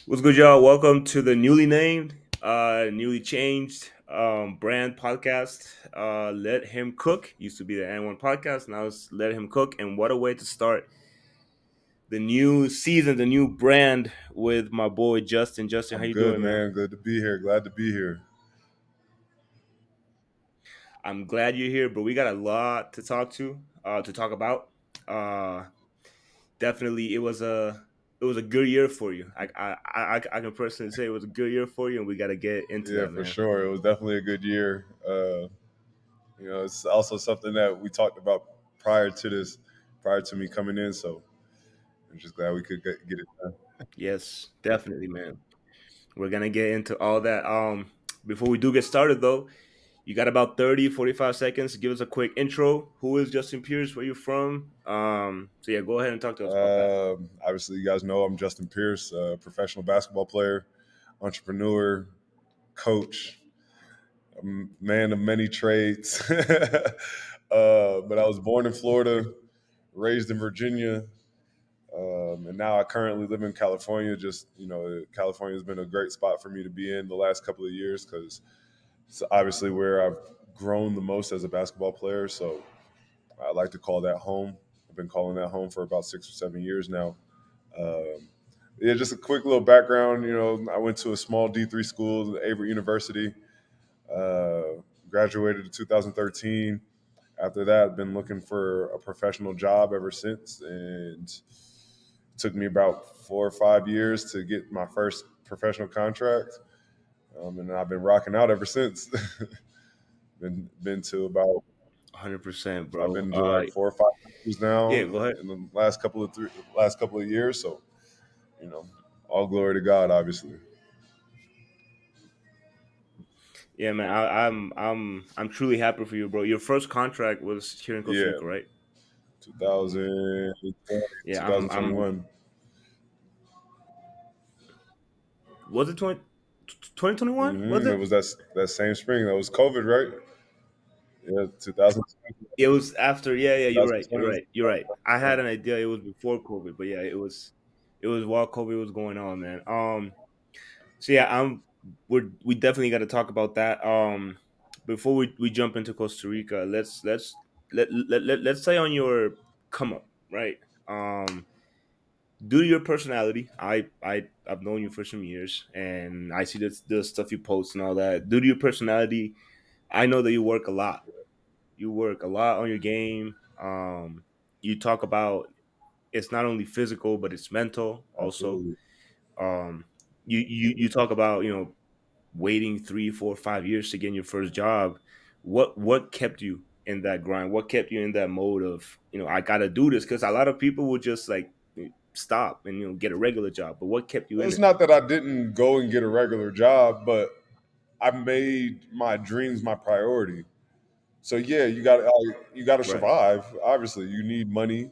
What's good, y'all? Welcome to the newly named, newly changed brand podcast. Let Him Cook used to be the N1 podcast. Now it's Let Him Cook. And what a way to start the new season, the new brand with my boy Justin. Justin, how I'm you good, doing, man? man. Good to be here. Glad to be here. I'm glad you're here, but we got a lot to talk about. Uh, Definitely, it was a good year for you. I can personally say it was a good year for you, and we got to get into Yeah, that, for man. sure. It was definitely a good year. It's also something that we talked about prior to this, prior to me coming in. So I'm just glad we could get it done. Yes, definitely, man. We're gonna get into all that. Before we do get started though, you got about 30, 45 seconds to give us a quick intro. Who is Justin Pierce? Where you from? So yeah, go ahead and talk to us about that. Obviously, you guys know I'm Justin Pierce, professional basketball player, entrepreneur, coach, a man of many trades. But I was born in Florida, raised in Virginia. And now I currently live in California. California has been a great spot for me to be in the last couple of years because it's obviously where I've grown the most as a basketball player. So I like to call that home. I've been calling that home for about 6 or 7 years now. Um, yeah, just a quick little background. I went to a small D3 school, Avery University. Graduated in 2013. After that, I've been looking for a professional job ever since, and it took me about 4 or 5 years to get my first professional contract, and I've been rocking out ever since. been to about 100%, I've bro. been to like 4 or 5 years Yeah, now go ahead. in the last couple of years. So you know, all glory to God, obviously. Yeah, man. I'm truly happy for you, bro. Your first contract was here in Costa Yeah, Rica, right? 2020, Yeah, I'm. 2021. Was it 2021? Was It it? was that same spring. That was COVID, right? Yeah, 2020. It was after. Yeah, yeah. You're right. You're 2020 was right. You're right. I yeah. had an idea it was before COVID, but yeah, it was while COVID was going on, man. So yeah, we definitely got to talk about that. Before we jump into Costa Rica, let's say on your come up, right? Um, due to your personality, I've known you for some years, and I see the stuff you post and all that. Due to your personality, I know that you work a lot. You work a lot on your game. You talk about it's not only physical but it's mental also. Absolutely. Um, you talk about waiting 3, 4, 5 years to get in your first job. What kept you in that grind? What kept you in that mode of I gotta do this? Because a lot of people would just like stop and get a regular job. But what kept you in It's it? not that I didn't go and get a regular job, but I made my dreams my priority. So yeah, you got to Right, survive. Obviously, you need money.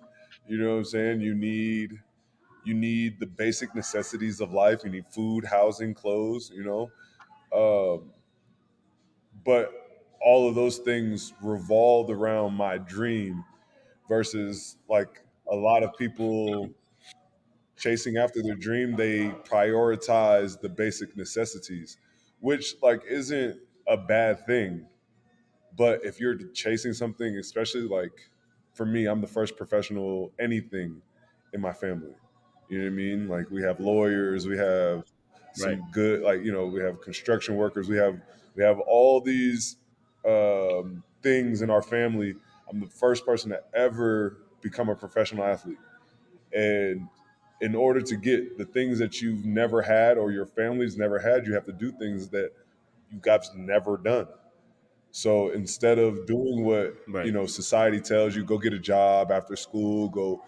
You know what I'm saying? You need the basic necessities of life. You need food, housing, clothes. Um, but all of those things revolved around my dream versus like a lot of people chasing after their dream, they prioritize the basic necessities, which like isn't a bad thing. But if you're chasing something, especially like for me, I'm the first professional anything in my family. You know what I mean? Like we have lawyers, we have right. some good, like we have construction workers, we have all these things in our family. I'm the first person to ever become a professional athlete, and in order to get the things that you've never had or your family's never had, you have to do things that you guys never done. So instead of doing what Right. society tells you, go get a job after school, go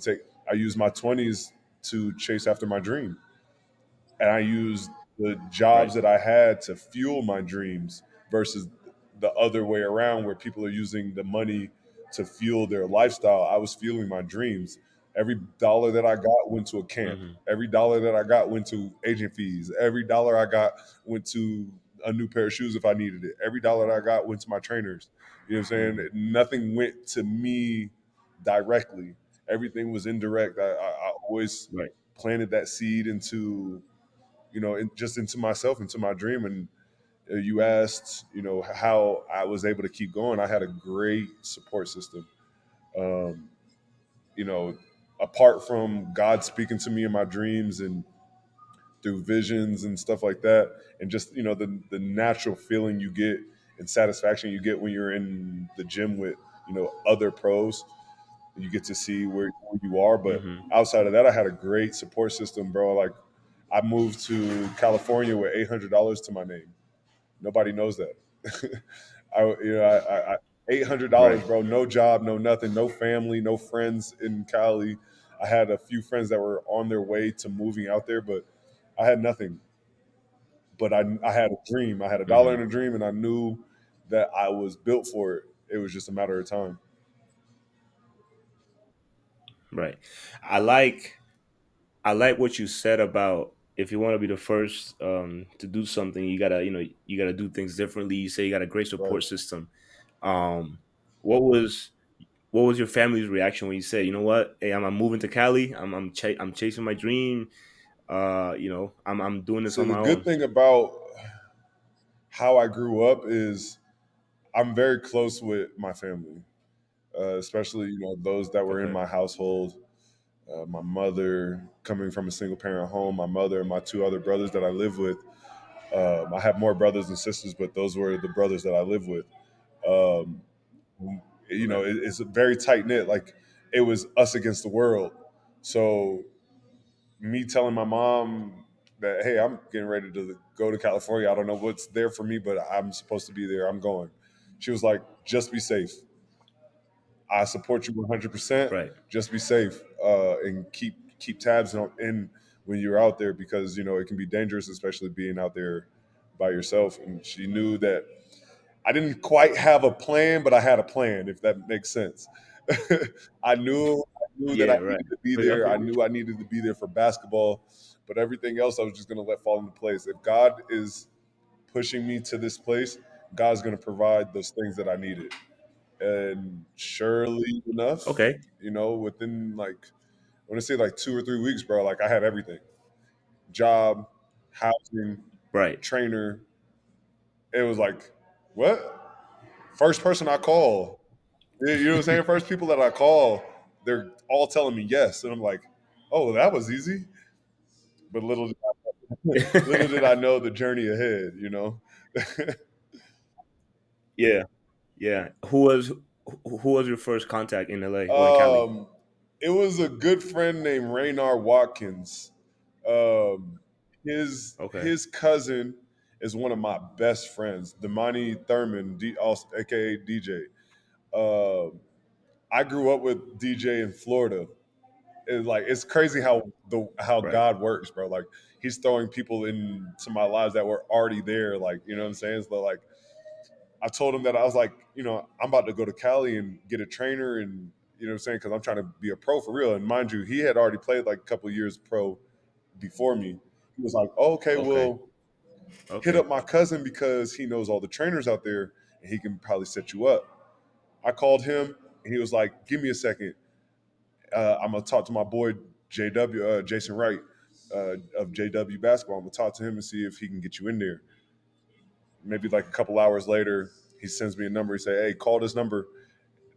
take. I use my 20s to chase after my dream, and I used the jobs Right. that I had to fuel my dreams versus the other way around where people are using the money to fuel their lifestyle. I was fueling my dreams. Every dollar that I got went to a camp. Hmm. Every dollar that I got went to agent fees. Every dollar I got went to a new pair of shoes if I needed it. Every dollar that I got went to my trainers. You know what I'm Hmm. saying? Nothing went to me directly. Everything was indirect. I always Right. planted that seed into just into myself, into my dream. And you asked, how I was able to keep going. I had a great support system. Um, you know, Apart from God speaking to me in my dreams and through visions and stuff like that, and just the natural feeling you get and satisfaction you get when you're in the gym with other pros. You get to see where you are, but Hmm. outside of that, I had a great support system, bro. Like, I moved to California with $800 to my name. Nobody knows that. I $800, Right. bro. No job, no nothing, no family, no friends in Cali. I had a few friends that were on their way to moving out there, but I had nothing. But I had a dream. I had a dollar Hmm. and a dream, and I knew that I was built for it. It was just a matter of time. Right. I like I like what you said about if you want to be the first to do something, you gotta do things differently. You say you got a great Right. support system. Um, what was what was your family's reaction when you said, you know what, hey, I'm moving to Cali. I'm chasing my dream. I'm doing this So on the my good own. thing about how I grew up is I'm very close with my family, especially those that were in Okay. my household. My mother, coming from a single parent home, my mother and my two other brothers that I live with. I have more brothers and sisters, but those were the brothers that I live with. Um, Okay. it's very tight knit. Like, it was us against the world. So me telling my mom that, hey, I'm getting ready to go to California. I don't know what's there for me, but I'm supposed to be there. I'm going. She was like, just be safe. I support you 100%. Right. Just be safe, and keep tabs on in when you're out there, because it can be dangerous, especially being out there by yourself. And she knew that I didn't quite have a plan, but I had a plan, if that makes sense. I knew that I Yeah. Right. needed to be I there. feel I you. knew I needed to be there for basketball, but everything else I was just going to let fall into place. If God is pushing me to this place, God's going to provide those things that I needed. And surely enough, Okay. within, like, I want to say like 2 or 3 weeks, bro, like, I had everything: job, housing, Right. trainer. It was like, what? First person I call, you know what I'm saying? First people that I call, they're all telling me yes. And I'm like, oh, that was easy. But little did I know the journey ahead. Yeah. Yeah. Who was your first contact in LA or in Cali? um, it was a good friend named Raynar Watkins. Um, Okay. his cousin is one of my best friends, Damani Thurman, also, aka DJ. I grew up with DJ in Florida. It's crazy how Right. God works, bro. Like, he's throwing people into my lives that were already there. Like, you know what I'm saying? So, like, I told him that I was like, I'm about to go to Cali and get a trainer, and you know what I'm saying, because I'm trying to be a pro for real. And mind you, he had already played like a couple of years pro before me. He was like, oh, okay, Okay. well, hit Okay. up my cousin because he knows all the trainers out there and he can probably set you up. I called him and he was like, give me a second. I'm gonna talk to my boy JW, Jason Wright, of JW Basketball. I'm gonna talk to him and see if he can get you in there. Maybe like a couple hours later, he sends me a number. He say, "Hey, call this number.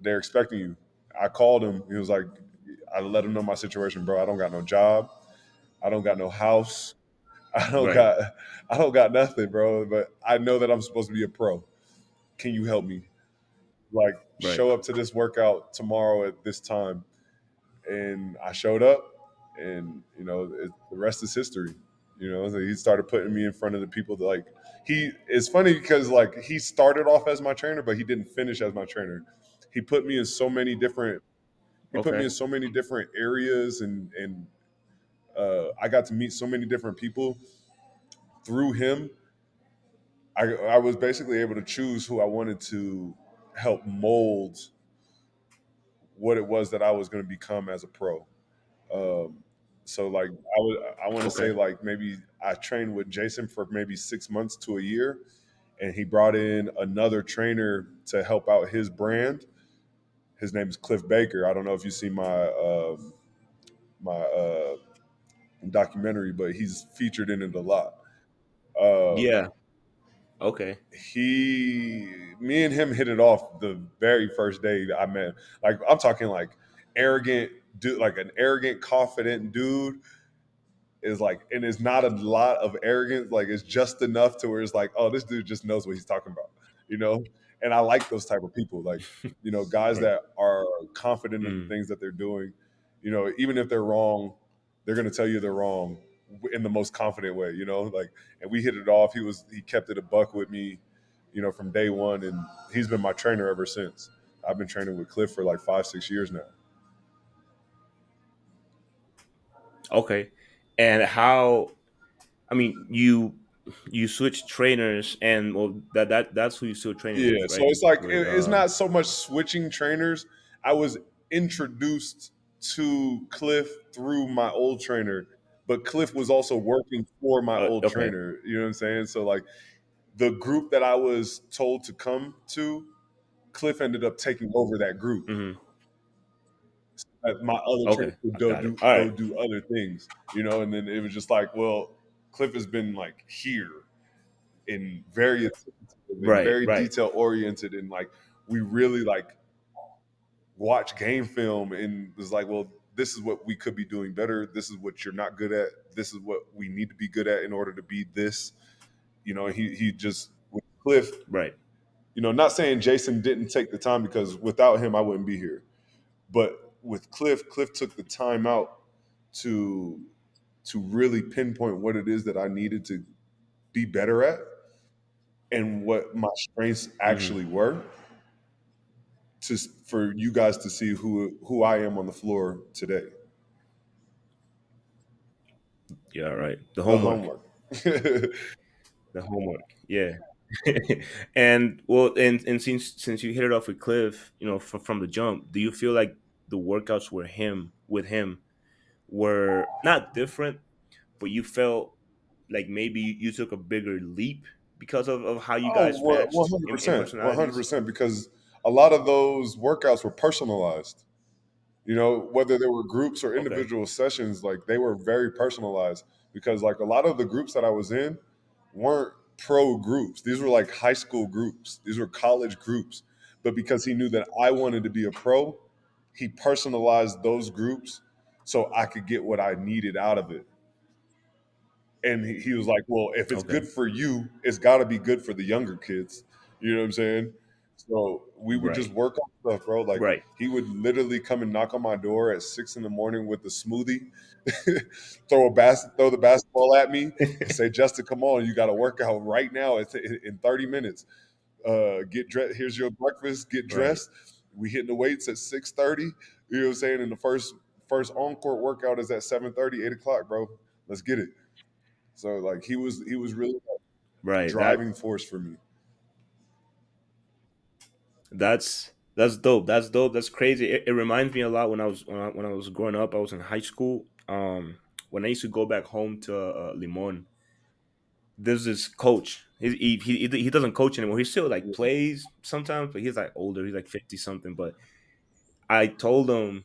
They're expecting you." I called him. He was like, I let him know my situation, bro. I don't got no job. I don't got no house. I don't Right. got I don't got nothing, bro. But I know that I'm supposed to be a pro. Can you help me? Like, Right. show up to this workout tomorrow at this time. And I showed up, and the rest is history. So he started putting me in front of the people that, like, he. It's funny because, like, he started off as my trainer, but he didn't finish as my trainer. He put me in so many different. He put me Okay. in so many different areas, and I got to meet so many different people through him. I was basically able to choose who I wanted to help mold what it was that I was going to become as a pro. Um, so, like, I want to say, Okay. like, maybe I trained with Jason for maybe 6 months to a year, and he brought in another trainer to help out his brand. His name is Cliff Baker. I don't know if you see my documentary, but he's featured in it a lot. Um, Yeah. Okay. me and him hit it off the very first day that I met him. Like I'm talking like arrogant dude, like an arrogant, confident dude is like, and it's not a lot of arrogance. Like it's just enough to where it's like, oh, this dude just knows what he's talking about, you know. And I like those type of people, like guys Right. that are confident in the Mm. things that they're doing. Even if they're wrong, they're gonna tell you they're wrong in the most confident way. Like, and we hit it off. He kept it a buck with me, from day one, and he's been my trainer ever since. I've been training with Cliff for like 5-6 years now. Okay. And how? I mean, you switch trainers, and well, that's who you're still training Yeah, with, so right? it's like With it's not so much switching trainers. I was introduced to Cliff through my old trainer, but Cliff was also working for my old okay. trainer. You know what I'm saying? So like the group that I was told to come to, Cliff ended up taking over that group. Hmm. My other trainer Okay, would I got it. All go right. do other things, and then it was just like, well, Cliff has been like here and very attentive and Right. very Right. detail oriented, and like we really like watch game film and was like, well, this is what we could be doing better. This is what you're not good at. This is what we need to be good at in order to be this. He just with Cliff. Right. Not saying Jason didn't take the time because without him I wouldn't be here. But with Cliff took the time out to really pinpoint what it is that I needed to be better at and what my strengths Hmm. actually were for you guys to see who I am on the floor today. Yeah. Right. The The homework. homework. Yeah, The homework. Yeah. And well, and since you hit it off with Cliff, from the jump, do you feel like the workouts were him with him were not different, but you felt like maybe you took a bigger leap because of how you oh, guys matched in 100%, personalities? 100%, because a lot of those workouts were personalized. Whether there were groups or Okay. individual sessions, like they were very personalized because like a lot of the groups that I was in weren't pro groups. These were like high school groups. These were college groups. But because he knew that I wanted to be a pro, he personalized those groups so I could get what I needed out of it. And he was like, well, if it's Okay. good for you, it's got to be good for the younger kids. You know what I'm saying? So we would just Right. work on stuff, bro. Like Right. he would literally come and knock on my door at 6 in the morning with a smoothie, throw the basketball at me, and say, "Justin, come on, you got to work out right now. It's in 30 minutes. Get dressed. Here's your breakfast. Get Right. dressed. We hitting the weights at 6:30. You know what I'm saying? And the first on court workout is at 7:30, 8 o'clock, bro. Let's get it." So like he was really like Right. driving force for me. That's dope. That's dope. That's crazy. It reminds me a lot when I was growing up. I was in high school. When I used to go back home to Limon, there's this coach. He doesn't coach anymore. He still like Yeah, plays sometimes, but he's like older. He's like 50 something. But I told him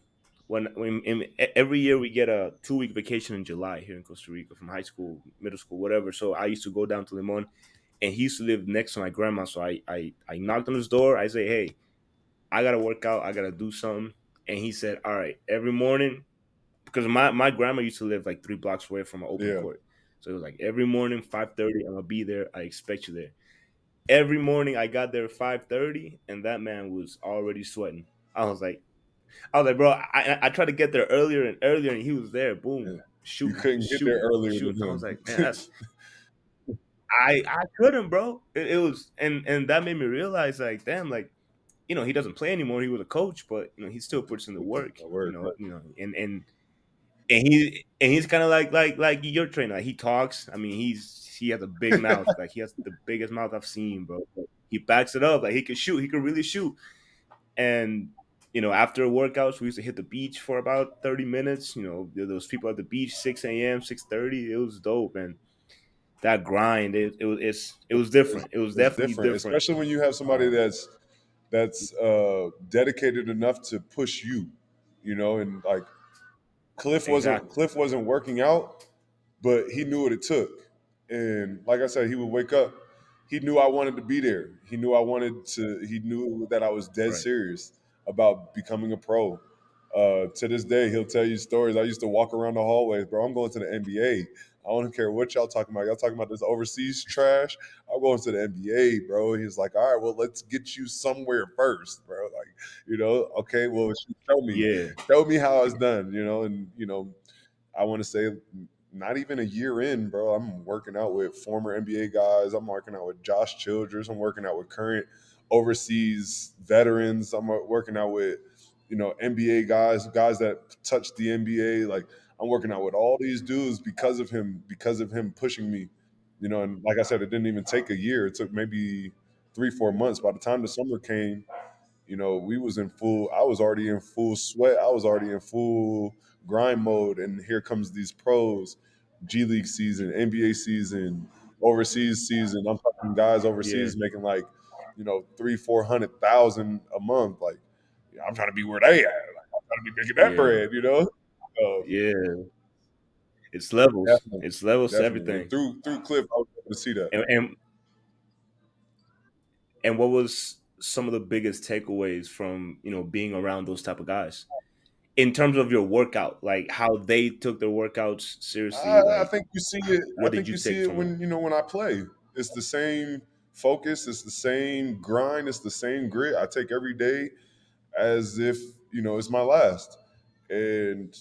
every year we get a 2 week vacation in July here in Costa Rica from high school, middle school, whatever. So I used to go down to Limon, and he used to live next to my grandma. So I knocked on his door. I say, hey, I gotta work out. I gotta do something. And he said, all right, every morning, because my grandma used to live like 3 blocks away from an open yeah. court. So it was like every morning, 5:30, I'm gonna be there. I expect you there. Every morning I got there at 5:30, and that man was already sweating. I was like, bro, I tried to get there earlier and earlier, and he was there, Yeah. boom, You shooting, couldn't get there shooting, earlier than shooting. I was him. like, man, that's I couldn't, bro. It was, and that made me realize, like, damn, like, he doesn't play anymore. He was a coach, but he still puts in the work. My word, right? And he's kind of like your trainer. Like, he talks. I mean, he has a big mouth. Like, he has the biggest mouth I've seen, bro. But he backs it up. Like, he can shoot. He can really shoot. And after workouts, we used to hit the beach for about 30 minutes. Those people at the beach, 6 a.m., 6:30. It was dope, and that grind. It was It's, different. It was it's definitely different, different. especially when you have somebody Um, that's dedicated enough to push you, and like Exactly. Cliff wasn't working out, but he knew what it took. And like I said, he would wake up. He knew I wanted to be there. He knew I wanted to. He knew that I was dead Right. serious about becoming a pro. To this day, he'll tell you stories. I used to walk around the hallways, bro. I'm going to the NBA. I don't care what y'all talking about. Y'all talking about this overseas trash. I'm going to the NBA, bro. He's like, all right, well, let's get you somewhere first, bro. Like, okay, well, Yeah. show me how it's done, and I want to say not even a year in, bro. I'm working out with former NBA guys. I'm working out with Josh Childress. I'm working out with current overseas veterans. I'm working out with, NBA guys that touch the NBA. Like I'm working out with all these dudes because of him pushing me. And like I said, it didn't even take a year. It took maybe 3, 4 months. By the time the summer came, we was in full. I was already in full sweat. I was already in full grind mode, and here comes these pros, G League season, NBA season, overseas season. I'm talking guys Yeah. overseas making like, 300, 400,000 a month. Like, yeah, I'm trying to be where they at. Like, I'm trying to be making that Yeah. bread. So Yeah. It's levels. definitely, It's levels to definitely. And everything. through Cliff, I was able to see that. And what was some of the biggest takeaways from being around those type of guys in terms of your workout, like how they took their workouts seriously? I Like, think you see it. I what did think you you see take it from them? when I play. It's the same focus. It's the same grind. It's the same grit. I take every day as if it's my last. And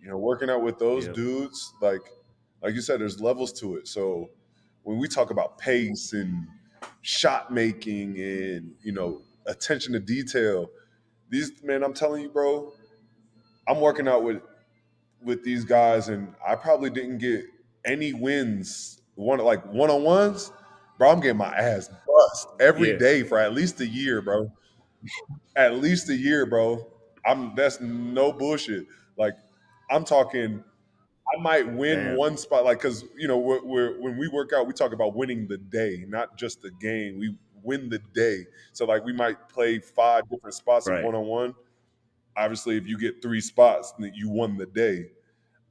working out with those Yeah. dudes, like you said, there's levels to it. So when we talk about pace and shot making and attention to detail, these man, I'm telling you, bro, I'm working out with these guys, and I probably didn't get any wins one on ones, bro. I'm getting my ass bust every Yeah. day for at least a year, bro. At least a year, bro. That's no bullshit. Like I'm talking. I might win Damn. one spot, like because when we work out, we talk about winning the day, not just the game. We win the day. So like we might play 5 different spots of Right. one on one. Obviously, if you get 3 spots, then you won the day.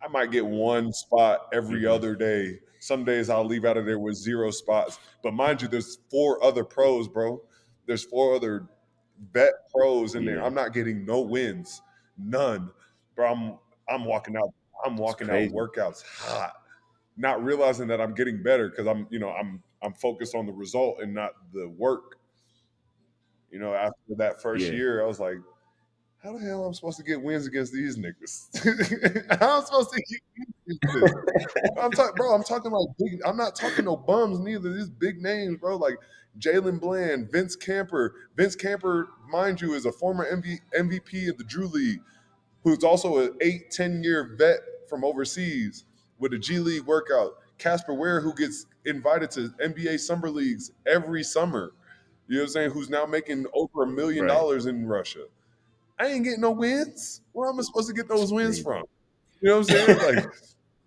I might get one spot every Hmm. other day. Some days I'll leave out of there with 0 spots. But mind you, there's 4 other pros, bro. There's 4 other vet pros in there. Yeah. I'm not getting no wins, none, bro. I'm walking out. I'm It's walking out crazy. workouts hot, not realizing that I'm getting better because I'm focused on the result and not the work. After that first Yeah. year, I was like, how the hell am I supposed to get wins against these niggas? How am I supposed to get wins against this? I'm talking, bro. I'm talking like big. I'm not talking no bums neither. These big names, bro. Like Jalen Bland, Vince Camper. Vince Camper, mind you, is a former MVP of the Drew League, who's also an 8, 10 year vet from overseas with a G League workout. Casper Ware, who gets invited to NBA summer leagues every summer. You know what I'm saying? Who's now making over $1 million Right. in Russia. I ain't getting no wins. Where am I supposed to get It's those wins crazy. from? You know what I'm saying? Like,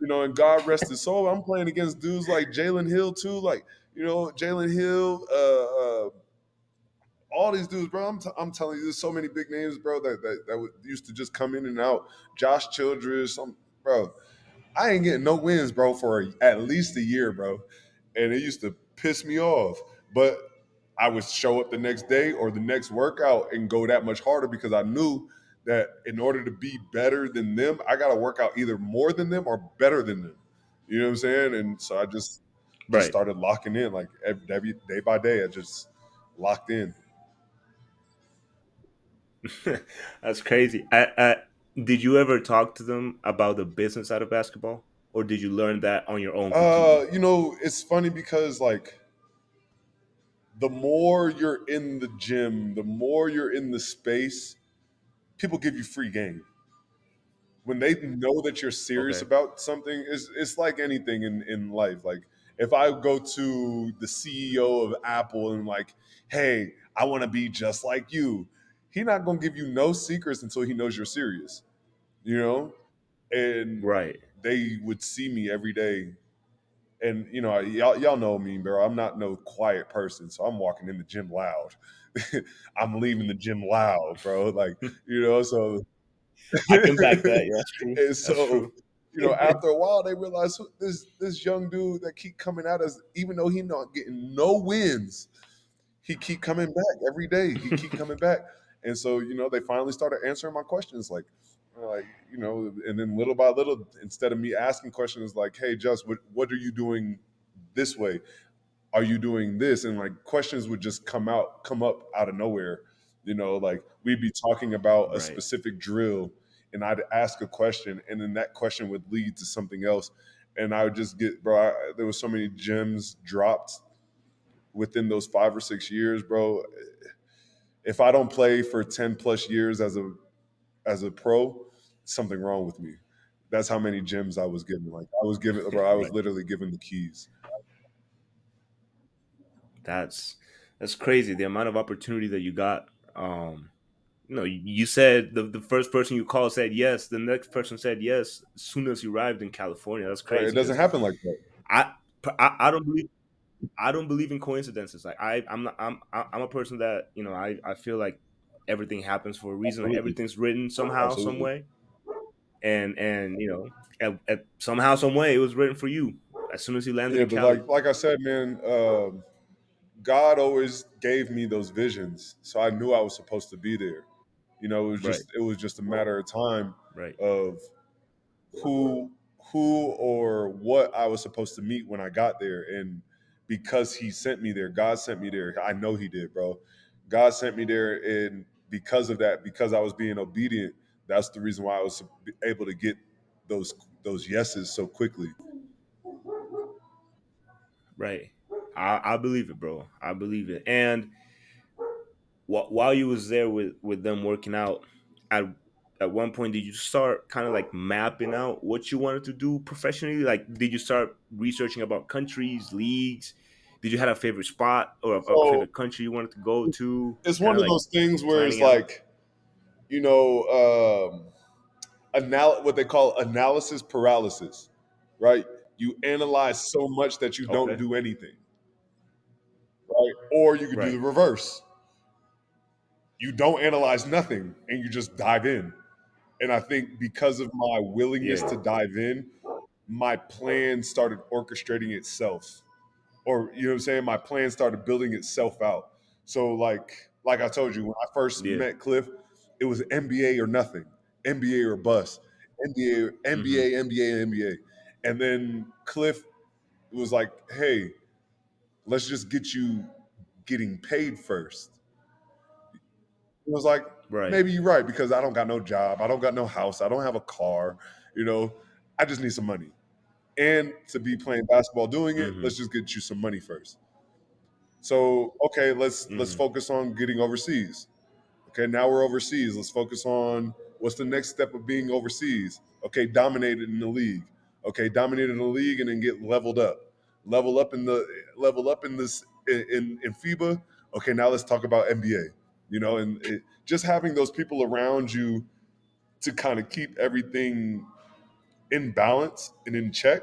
and God rest his soul. I'm playing against dudes like Jalen Hill too. Like, Jalen Hill, all these dudes, bro. I'm telling you, there's so many big names, bro, that used to just come in and out. Josh Childress, bro. I ain't getting no wins, bro, for at least a year, bro. And it used to piss me off. But I would show up the next day or the next workout and go that much harder because I knew that in order to be better than them, I got to work out either more than them or better than them. You know what I'm saying? And so I just Right. started locking in, like every day by day. I just locked in. That's crazy. Did you ever talk to them about the business side of basketball, or did you learn that on your own completely? It's funny because like the more you're in the gym, the more you're in the space, people give you free game. When they know that you're serious Okay. about something, it's like anything in life. Like if I go to the CEO of Apple and like, hey, I want to be just like you, he's not gonna give you no secrets until he knows you're serious, you know? And Right. they would see me every day. And y'all know me, bro. I'm not no quiet person, so I'm walking in the gym loud. I'm leaving the gym loud, bro. Like, so I can back that. Yeah, that's true. And That's so, true. after a while, they realized this young dude that keep coming at us, even though he not getting no wins, he keep coming back every day. He keep coming back, and so they finally started answering my questions, like and then little by little, instead of me asking questions like, "Hey, Just, what are you doing this way? Are you doing this?" And like questions would just come up out of nowhere. Like we'd be talking about a Right. specific drill, and I'd ask a question, and then that question would lead to something else, and I would just get, bro. There was so many gems dropped within those 5 or 6 years, bro. If I don't play for 10 plus years as a pro, something wrong with me. That's how many gems I was given. Like I was given, bro. I was Right. literally given the keys. That's that's crazy. The amount of opportunity that you got. You said the first person you called said yes. The next person said yes as soon as you arrived in California. That's Right? It crazy doesn't because happen like that. I, I don't believe in coincidences. Like I'm not I'm a person that I feel like everything happens for a reason. Like Absolutely, everything's written somehow, some absolutely. way, and at somehow, some way, it was written for you as soon as you landed Yeah, in but Cali. like I said, man, God always gave me those visions, so I knew I was supposed to be there. Right, It was just a matter of time right, of who who or what I was supposed to meet when I got there. And because he sent me there, God sent me there. I know he did, bro. God sent me there, and because of that, because I was being obedient, that's the reason why I was able to get those those yeses so quickly. right. I believe it, bro. I believe it. And while you was there with them working out, at at one point did you start kind of like mapping out what you wanted to do professionally? Like, did you start researching about countries, leagues? Did you have a favorite spot or a So favorite country you wanted to go to? it's Kind one of of like those things where it's planning out. like, you know, what they call analysis paralysis, right? You analyze so much that you don't Okay. do anything, right? Or you could do Right. the reverse. You don't analyze nothing and you just dive in. And I think because of my willingness Yeah. to dive in, my plan started orchestrating itself. Or you know what I'm saying? My plan started building itself out. So like I told you, when I first Yeah. met Cliff, it was NBA or nothing, NBA or bust, NBA, Mm-hmm. NBA, NBA, NBA. And then Cliff was like, hey, let's just get you getting paid first. It was like, Right. maybe you're right, because I don't got no job, I don't got no house, I don't have a car, you know, I just need some money. And to be playing basketball doing it, Mm-hmm. let's just get you some money first. So, okay, let's Mm-hmm. focus on getting overseas. Okay, now we're overseas. Let's focus on what's the next step of being overseas. Okay, dominated in the league. Okay, dominated in the league and then get leveled up. Level up in this in FIBA. Okay, now let's talk about NBA. Just having those people around you to kind of keep everything in balance and in check.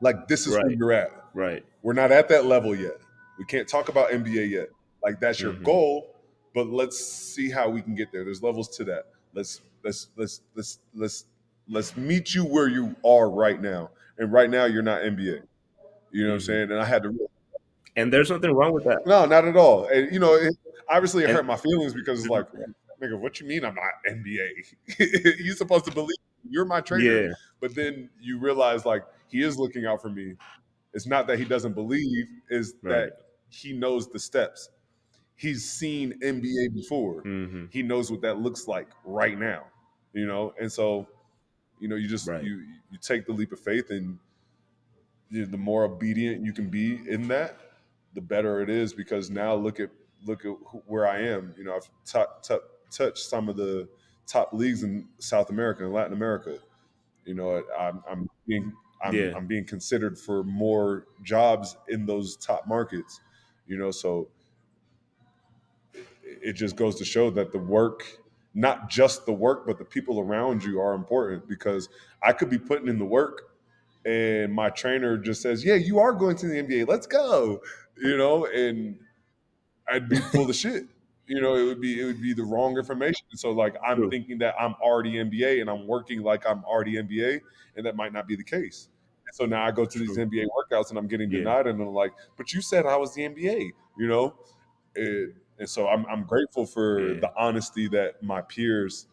Like this is where Right. you're at. Right. We're not at that level yet. We can't talk about NBA yet. Like that's your Mm-hmm. goal, but let's see how we can get there. There's levels to that. Let's meet you where you are right now. And right now you're not NBA. You know what I'm Mm-hmm. saying? And I had to And there's nothing wrong with that. no, not at all. And obviously it hurt And my feelings because it's like, nigga, what you mean I'm not NBA? You supposed to believe you're my trainer. yeah. But then you realize like he is looking out for me. It's not that he doesn't believe, is Right. that he knows the steps. He's seen NBA before. Mm-hmm. He knows what that looks like right now. And so, you just Right. you take the leap of faith, and the more obedient you can be in that, the better it is, because now look at where I am. I've touched some of the top leagues in South America and Latin America. I'm being Yeah. I'm being considered for more jobs in those top markets. So it just goes to show that the work, not just the work, but the people around you are important, because I could be putting in the work and my trainer just says, "Yeah, you are going to the NBA. Let's go," and I'd be full of shit. it would be the wrong information. So like I'm True. thinking that I'm already NBA and I'm working like I'm already NBA, and that might not be the case. And so now I go to these True. NBA workouts and I'm getting Yeah. denied, and I'm like, but you said I was the NBA, you know. And so I'm grateful for Yeah. the honesty that my peers,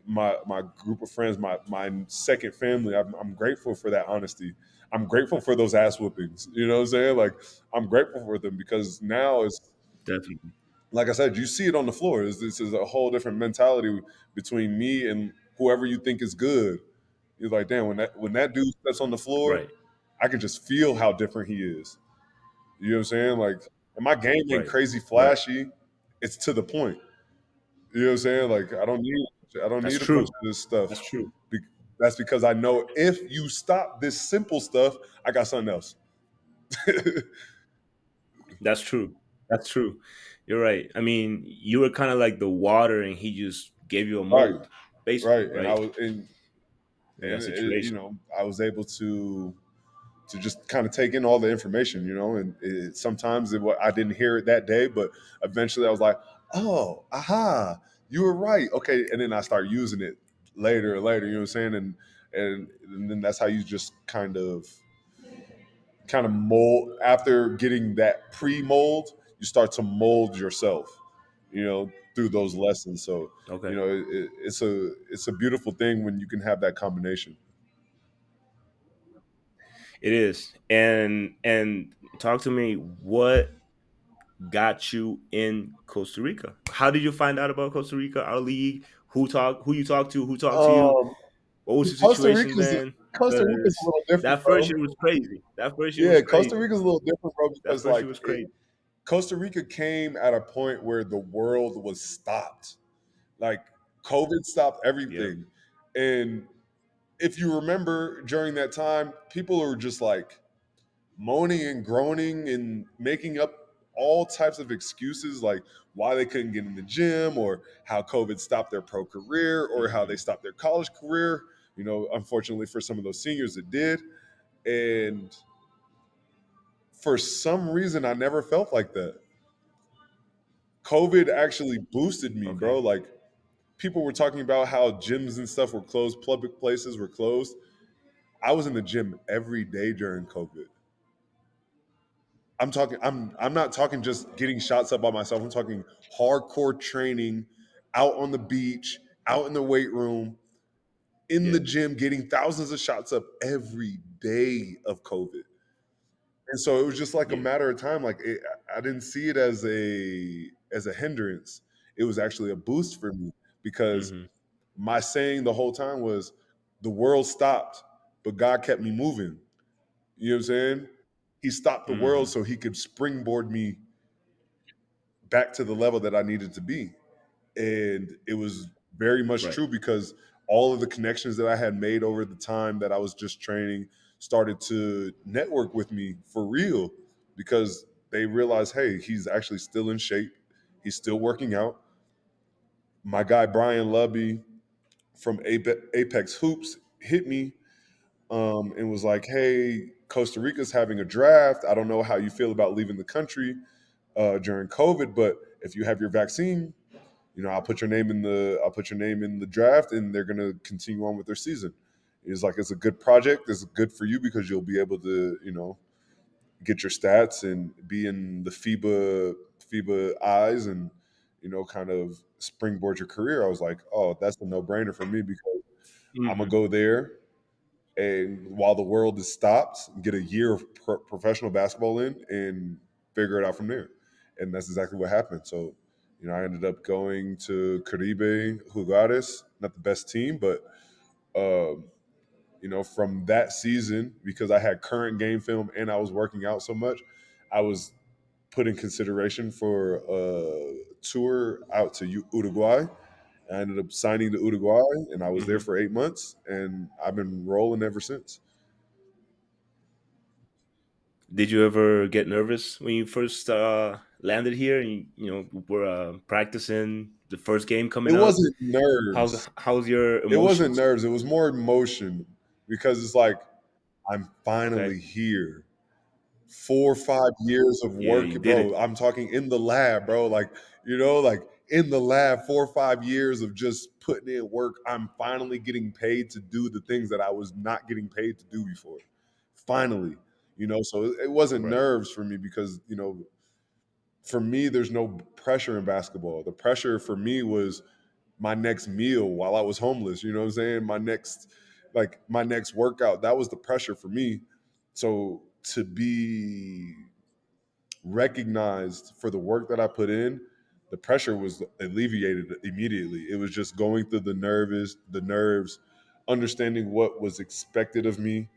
my group of friends, my second family. I'm grateful for that honesty. I'm grateful for those ass whoopings. You know what I'm saying? Like I'm grateful for them because now it's Definitely. like I said, you see it on the floor. This is a whole different mentality between me and whoever you think is good. You're like, damn, when that dude steps on the floor, Right. I can just feel how different he is. You know what I'm saying? Like, and my game ain't Right. crazy Right. flashy. It's to the point. You know what I'm saying? Like, I don't That's need a bunch true. of this stuff. That's true. Be- That's because I know if you stop this simple stuff, I got something else. That's true. That's true. You're right. I mean, you were kind of like the water, and he just gave you a Right, mold, basically, right. And I right? was, and, In that and situation. I was able to just kind of take in all the information, and sometimes I didn't hear it that day, but eventually I was like, oh, aha, you were right. Okay. And then I start using it later and later, you know what I'm saying? And then that's how you just kind of mold after getting that pre-mold, you start to mold yourself, through those lessons. So, Okay. it's a beautiful thing when you can have that combination. It is. And talk to me. What got you in Costa Rica? How did you find out about Costa Rica, our league? Who you talked to? Who talked to you? Um, What was the Costa situation, Rica's man? Costa Rica's a Because little different, that first bro. year was crazy. That first year Yeah, was Costa crazy. Rica's a little different, bro, That because first year like was crazy. Costa Rica came at a point where the world was stopped. Like COVID stopped Yep. everything, and if you remember during that time, people were just like moaning and groaning and making up all types of excuses, like why they couldn't get in the gym, or how COVID stopped their pro career, or how they Hmm. stopped their college career. Unfortunately for some of those seniors, it did. And for some reason, I never felt like that. COVID actually boosted me, bro. Okay. Like people were talking about how gyms and stuff were closed, public places were closed. I was in the gym every day during COVID. I'm not talking just getting shots up by myself. I'm talking hardcore training, out on the beach, out in the weight room, in the Yeah. gym, getting thousands of shots up every day of COVID. And so it was just like a Yeah. matter of time. Like I didn't see it as a hindrance. It was actually a boost for me because Hmm. my saying the whole time was, the world stopped, but God kept me moving. You know what I'm saying? He stopped the world Hmm. so he could springboard me back to the level that I needed to be. And it was very much Right. true because all of the connections that I had made over the time that I was just training started to network with me for real, because they realized, hey, he's actually still in shape. He's still working out. My guy, Brian Lubby from Apex Hoops, hit me, and was like, hey, Costa Rica's having a draft. I don't know how you feel about leaving the country during COVID, but if you have your vaccine, I'll put your name in the draft, and they're gonna continue on with their season. It's like it's a good project. It's good for you because you'll be able to, get your stats and be in the FIBA eyes, and kind of springboard your career. I was like, oh, that's a no brainer for me because I'm gonna Hmm. go there, and while the world is stopped, get a year of professional basketball in and figure it out from there. And that's exactly what happened. So, I ended up going to Caribe Jugares, not the best team, but from that season, because I had current game film and I was working out so much, I was put in consideration for a tour out to Uruguay. I ended up signing to Uruguay, and I was there Hmm. for 8 months, and I've been rolling ever since. Did you ever get nervous when you first landed here and you were practicing the first game It coming up? wasn't nerves. How's your It wasn't emotions? nerves. It was more emotion because it's like I'm Okay. finally here. 4 or 5 years of Yeah, work, you did it. bro. I'm talking in the lab, bro. Like, like in the lab, 4 or 5 years of just putting in work. I'm finally getting paid to do the things that I was not getting paid to do before. Finally, so it wasn't Right. nerves for me because, for me, there's no pressure in basketball. The pressure for me was my next meal while I was homeless. You know what I'm saying? My next workout. That was the pressure for me. So to be recognized for the work that I put in, the pressure was alleviated immediately. It was just going through the nerves, understanding what was expected of me.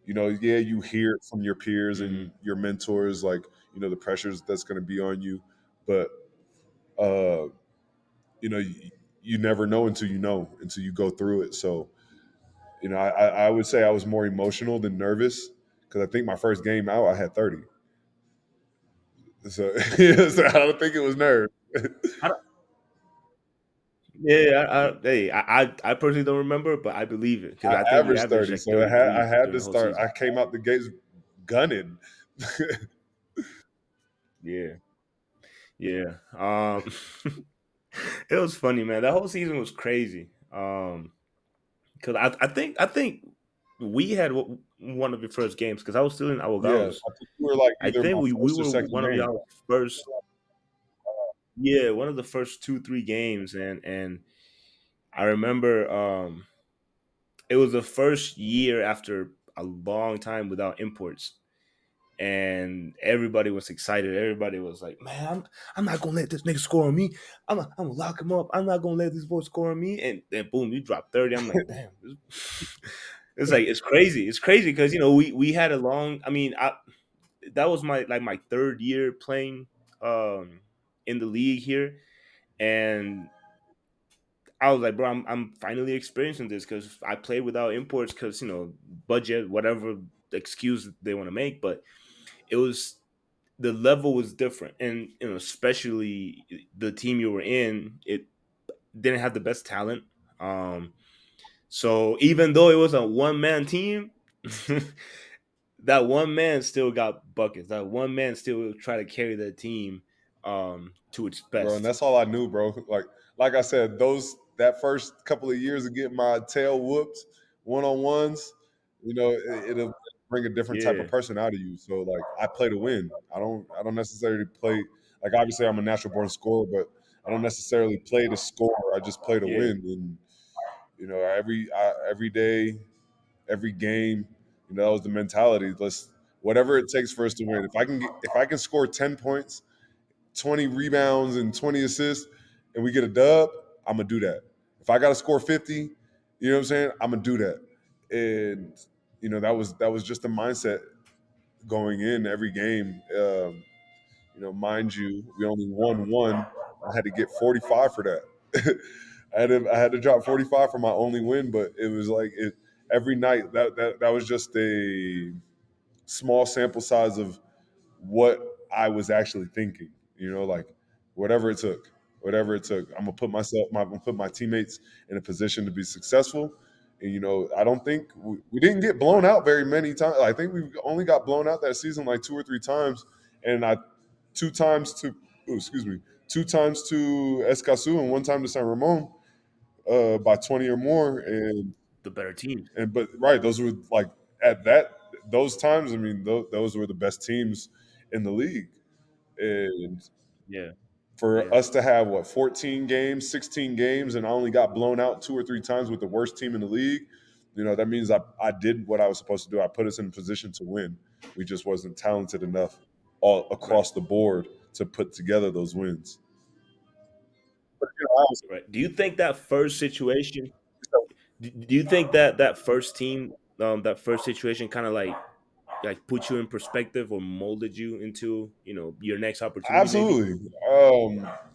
Yeah, you hear it from your peers Hmm. and your mentors, like, the pressures that's going to be on you, but uh, you never know until you go through it. So, I would say I was more emotional than nervous because I think my first game out, I had 30. So, so I don't think it was nerves. I don't, yeah, I personally don't remember, but I believe it because I I think you averaged averaged 30, like so I 33 had during to the whole start. I season. came out the gates gunning. Yeah, yeah. It was funny, man. That whole season was crazy. Because I think we had one of the first games because I was still in Yeah, Abogados. I think you were like I either think my we first or were second one of game. y'all first. Yeah, one of the first 2 3 games, and I remember it was the first year after a long time without imports, and everybody was excited. Everybody was like, "Man, I'm not gonna let this nigga score on me. I'm gonna lock him up. I'm not gonna let this boy score on me." And then boom, you drop 30. I'm like, damn. It's like it's crazy. It's crazy because we had a long. I mean, that was my third year playing um in the league here, and I was like, bro, I'm finally experiencing this because I play without imports because budget, whatever excuse they want to make, but it was the level was different, and especially the team you were in, it didn't have the best talent. So even though it was a one man team, that one man still got buckets. That one man still try to carry the team to its Bro, and best. that's all I knew, bro. Like I said, that first couple of years of getting my tail whooped one on ones, it'll bring a different type of Yeah, person out of you. So like I play to win. I don't necessarily play, like, obviously I'm a natural born scorer, but I don't necessarily play to score. I just play to yeah, win. And every day, every game, that was the mentality. Let's whatever it takes for us to win. If I can score 10 points, 20 rebounds and 20 assists and we get a dub, I'm gonna do that. If I gotta score 50, you know what I'm saying? I'm gonna do that. And that was just the mindset going in every game. Mind you, we only won one. I had to get 45 for that. I had to drop 45 for my only win, but it was like every night that was just a small sample size of what I was actually thinking. Like whatever it took, whatever it took. I'm gonna put my teammates in a position to be successful. And I don't think we didn't get blown right. out very many times. I think we only got blown out that season like 2 or 3 times, and I two times to oh, excuse me, 2 times to Escazú and 1 time to San Ramon by 20 or more. And The better teams. and but right, those were like at those times. I mean, those were the best teams in the league. And Yeah, for yeah, us to have 14 games, 16 games, and I only got blown out 2 or 3 times with the worst team in the league, that means I did what I was supposed to do. I put us in a position to win. We just wasn't talented enough all right, across the board to put together those wins. But, I was, right. Do you think that first situation? Do you think that first team, that first situation, kind of like put you in perspective or molded you into your next opportunity, maybe? absolutely,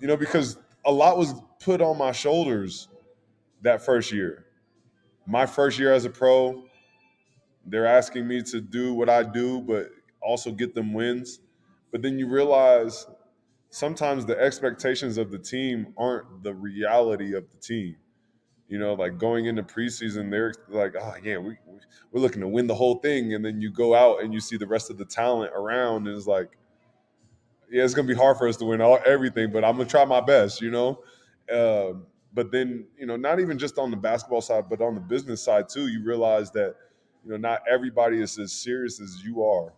because a lot was put on my shoulders that first year. My first year as a pro, they're asking me to do what I do, but also get them wins. But then you realize sometimes the expectations of the team aren't the reality of the team. Like going into preseason, they're like, oh yeah, we're looking to win the whole thing, and then you go out and you see the rest of the talent around, and it's like, yeah, it's gonna be hard for us to win everything, but I'm gonna try my best. But then, not even just on the basketball side, but on the business side too, you realize that not everybody is as serious as you are,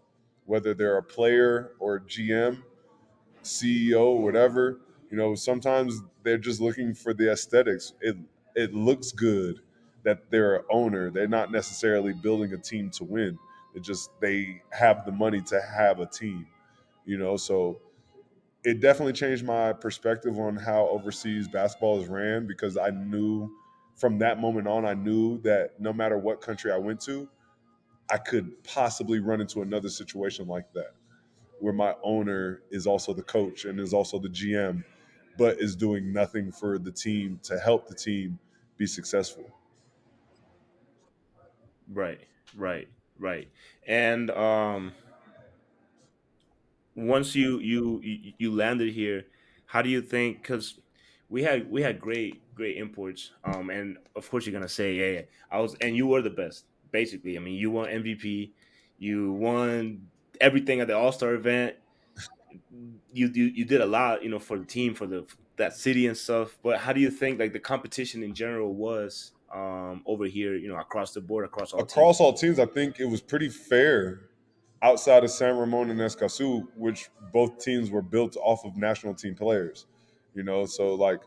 whether they're a player or GM, CEO, whatever. Sometimes they're just looking for the aesthetics. It looks good that they're an owner. They're not necessarily building a team to win. They have the money to have a team. So it definitely changed my perspective on how overseas basketball is ran, because I knew from that moment on, I knew that no matter what country I went to, I could possibly run into another situation like that, where my owner is also the coach and is also the GM, but is doing nothing for the team to help the team be successful. Right, right, right. And once you landed here, how do you think? Because we had great imports, and of course you're gonna say, yeah, I was, and you were the best. Basically, I mean, you won MVP, you won everything at the All Star event. You did a lot, for the team, for the that city and stuff. But how do you think like the competition in general was over here, across the board, across all Across teams? all teams, I think it was pretty fair outside of San Ramon and Escazú, which both teams were built off of national team players. So like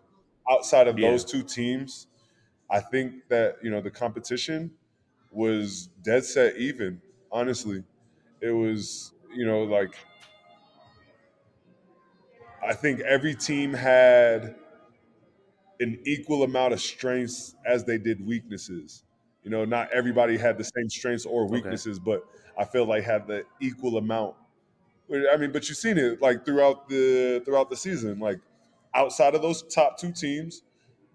outside of Yeah. those two teams, I think that the competition was dead set even. Honestly, it was like I think every team had an equal amount of strengths as they did weaknesses. Not everybody had the same strengths or Okay. weaknesses, but I feel like had the equal amount. I mean, but you've seen it like throughout the season. Like outside of those top two teams,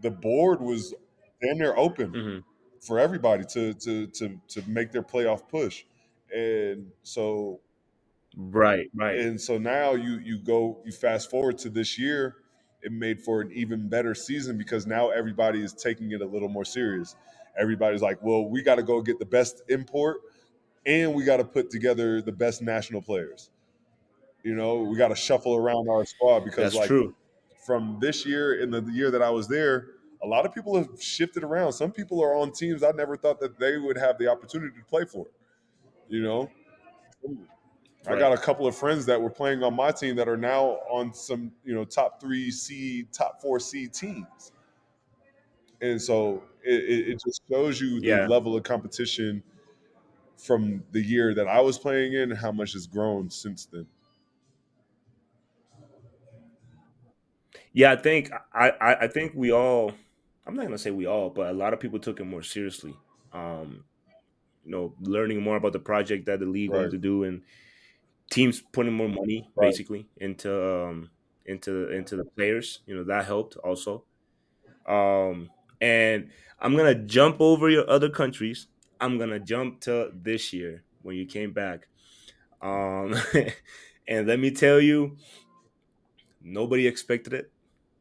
the board was damn near open Hmm. for everybody to make their playoff push. And so Right. Right. and so now you fast forward to this year, it made for an even better season because now everybody is taking it a little more serious. Everybody's like, well, we got to go get the best import and we got to put together the best national players. We got to shuffle around our squad because That's like true. from this year and the year that I was there, a lot of people have shifted around. Some people are on teams I never thought that they would have the opportunity to play for. You know, I got Right. a couple of friends that were playing on my team that are now on some, top 3 seed, top 4 seed teams. And so it just shows you the Yeah. level of competition from the year that I was playing in and how much has grown since then. Yeah. I think we all. I'm not gonna say we all, but a lot of people took it more seriously. Um, learning more about the project that the league wanted Right, to do, and teams putting more money right. basically into the players. That helped also. Um, and I'm gonna jump over your other countries. I'm gonna jump to this year when you came back. Um, and let me tell you, nobody expected it.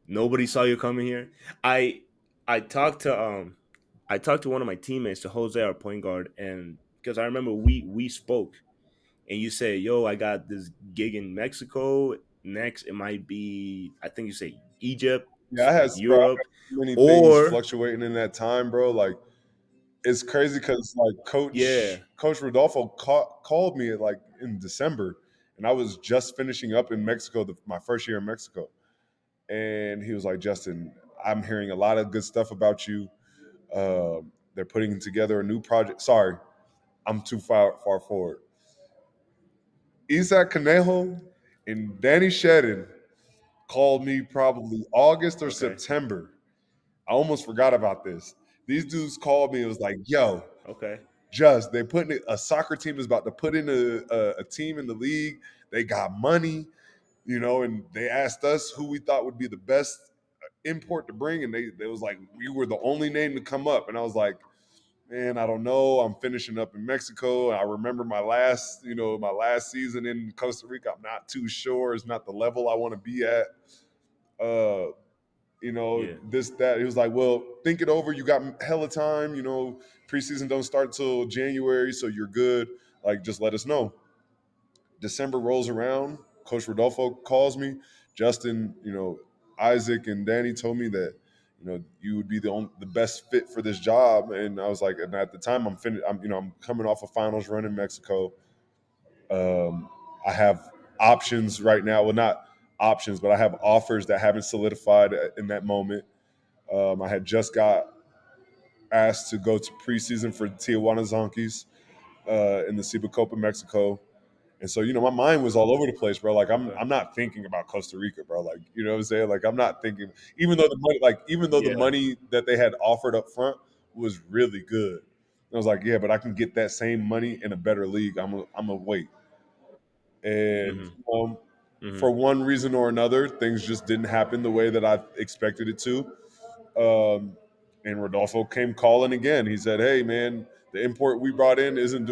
Nobody saw you coming here. I I talked to one of my teammates, to Jose, our point guard, and because I remember we spoke, and you say, "Yo, I got this gig in Mexico. Next, it might be, I think you say Egypt, Yeah, bro, I had Europe, so many things or fluctuating in that time, bro. Like it's crazy because like yeah, Coach Rodolfo called me like in December, and I was just finishing up in Mexico, my first year in Mexico, and he was like, Justin, I'm hearing a lot of good stuff about you. They're putting together a new project. Sorry, I'm too far forward. Isaac Conejo and Danny Shedden called me probably August or okay, September. I almost forgot about this. These dudes called me. It was like, yo, okay, just they putting a soccer team is about to put in a team in the league. They got money, and they asked us who we thought would be the best import to bring, and they was like, we were the only name to come up, and I was like, man, I don't know. I'm finishing up in Mexico. I remember my last season in Costa Rica. I'm not too sure. It's not the level I want to be at. Uh, Yeah. this, that. He was like, well, think it over. You got hella time. Preseason don't start till January, so you're good. Like, just let us know. December rolls around. Coach Rodolfo calls me. Justin, Isaac and Danny told me that, you would be the best fit for this job. And I was like, and at the time I'm finished. I'm coming off a finals run in Mexico. I have options right now. Well, not options, but I have offers that haven't solidified in that moment. I had just got asked to go to preseason for Tijuana Zonkies in the Ciba Copa, Mexico. And so, my mind was all over the place, bro. Like I'm Okay. I'm not thinking about Costa Rica, bro. Like, you know what I'm saying? Like I'm not thinking, even though the Yeah. money that they had offered up front was really good. I was like, yeah, but I can get that same money in a better league. I'm a wait. And Mhm. for Mhm. one reason or another, things just didn't happen the way that I expected it to. Um, and Rodolfo came calling again. He said, "Hey, man, the import we brought in isn't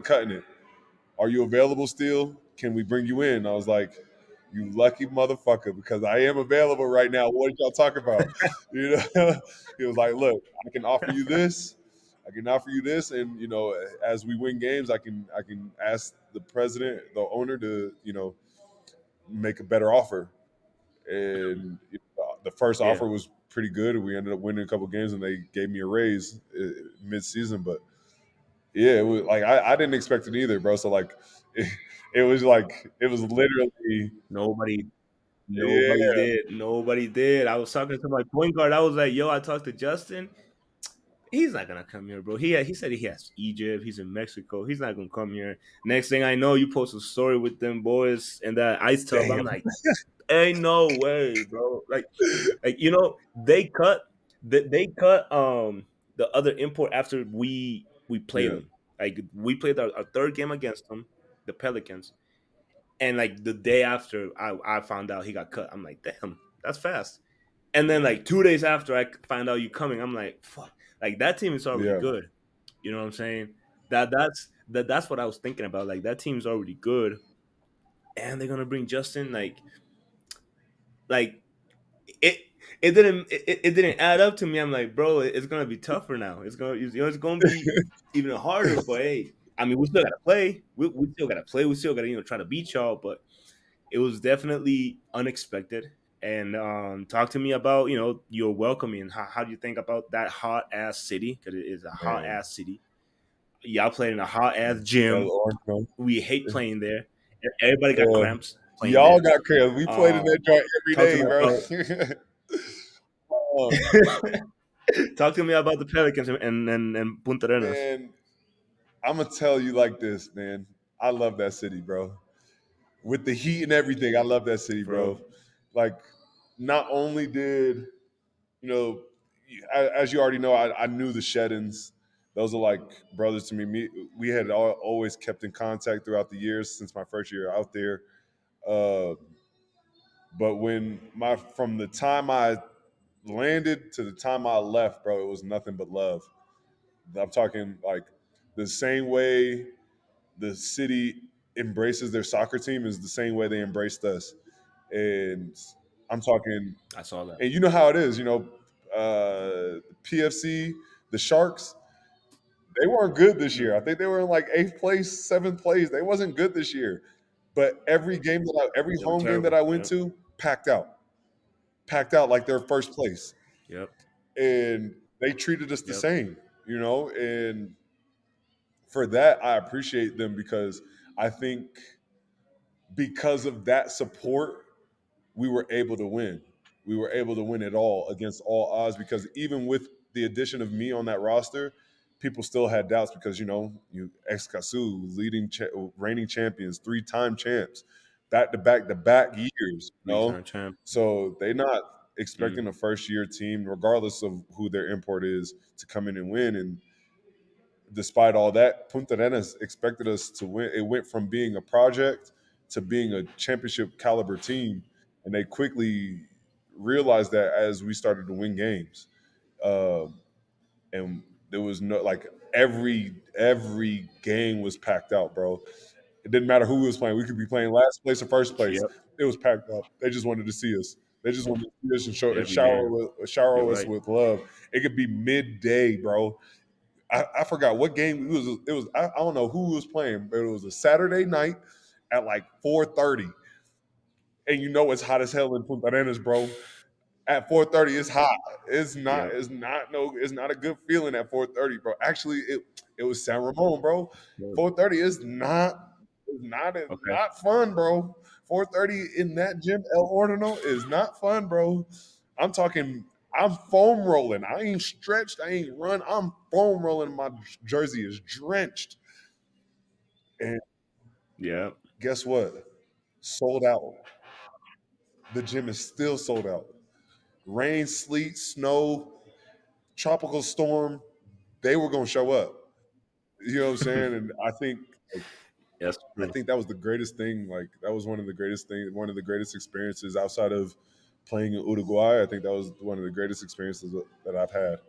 cutting it. Are you available still? Can we bring you in?" I was like, "You lucky motherfucker, because I am available right now. What did y'all talk about?" He was like, "Look, I can offer you this. I can offer you this, and as we win games, I can ask the president, the owner, to make a better offer." And the first Yeah. offer was pretty good. We ended up winning a couple games, and they gave me a raise mid-season. But yeah, it was like I didn't expect it either, bro. So like, it, it was literally, Nobody nobody yeah, did. Nobody did. I was talking to my point guard. I was like, "Yo, I talked to Justin. He's not gonna come here, bro. He said he has Egypt. He's in Mexico. He's not gonna come here." Next thing I know, you post a story with them boys in that ice tub. I'm damn, like, "Ain't no way, bro." Like they cut the other import after we played yeah, them. Like we played our third game against them, the Pelicans, and like the day after I found out he got cut. I'm like, damn, that's fast. And then like 2 days after I find out you coming, I'm like, fuck. Like that team is already yeah. good. You know what I'm saying? That's what I was thinking about. Like that team's already good, and they're gonna bring Justin. Like it it didn't add up to me. I'm like, bro, it's gonna be tougher now. It's gonna be even harder. But hey, I mean, we still gotta play. We still gotta play. We still gotta try to beat y'all. But it was definitely unexpected. And talk to me about your welcoming. How do you think about that hot ass city? Because it is a hot Man, ass city. Y'all played in a hot ass El gym. Horno. We hate playing there. Everybody got Uh, cramps playing y'all there. got crazy. We played in that Um, joint every talk to day, me bro. about um, talk to me about the Pelicans and Punta Arenas, man, I'm gonna tell you like this, man. I love that city, bro. With the heat and everything, I love that city, for bro. real. Like, not only did you know, as you already know, I knew the Sheddens. Those are like brothers to me. We had always kept in contact throughout the years since my first year out there. Uh, but from the time I landed to the time I left, bro, it was nothing but love. I'm talking like the same way the city embraces their soccer team is the same way they embraced us. And I'm talking, I saw that. and you know how it is, PFC, the Sharks, they weren't good this year. I Mhm. think they were in like eighth place, seventh place. They wasn't good this year. But every They were home game that terrible. I went Yep. to, packed out like their first place, Yep. and they treated us the Yep. same, And for that, I appreciate them because I think because of that support, we were able to win. We were able to win it all against all odds because even with the addition of me on that roster, people still had doubts because you ex Casu, reigning champions, 3-time champs, back-to-back years. Three-time champ. So they not expecting Mm. a first-year team, regardless of who their import is, to come in and win. And despite all that, Punta Arenas expected us to win. It went from being a project to being a championship caliber team, and they quickly realized that as we started to win games. Um, and there was no like every game was packed out, bro. It didn't matter who we was playing. We could be playing last place or first place. Yep. It was packed out. They just wanted to see us. They just want to see us and show, every game. You're shower us right. with love. It could be midday, bro. I forgot what game it was. It was I don't know who was playing, but it was a Saturday night at like 4:30, and you know it's hot as hell in Punta Arenas, bro. At 4:30, it's hot. It's not. Yep. It's not. No. It's not a good feeling at 4:30, bro. Actually, it was San Ramon, bro. Yep. 4:30 is not. It's Okay. not fun, bro. 4:30 in that gym, El Ordinal, is not fun, bro. I'm talking. I'm foam rolling. I ain't stretched. I ain't run. I'm foam rolling. My jersey is drenched. And Yep. guess what? Sold out. The gym is still sold out. Rain, sleet, snow, tropical storm, they were going to show up. You know what I'm saying? And That's I true. think that was the greatest thing. Like that was one of the greatest things, one of the greatest experiences outside of playing in Uruguay. I think that was one of the greatest experiences that I've had.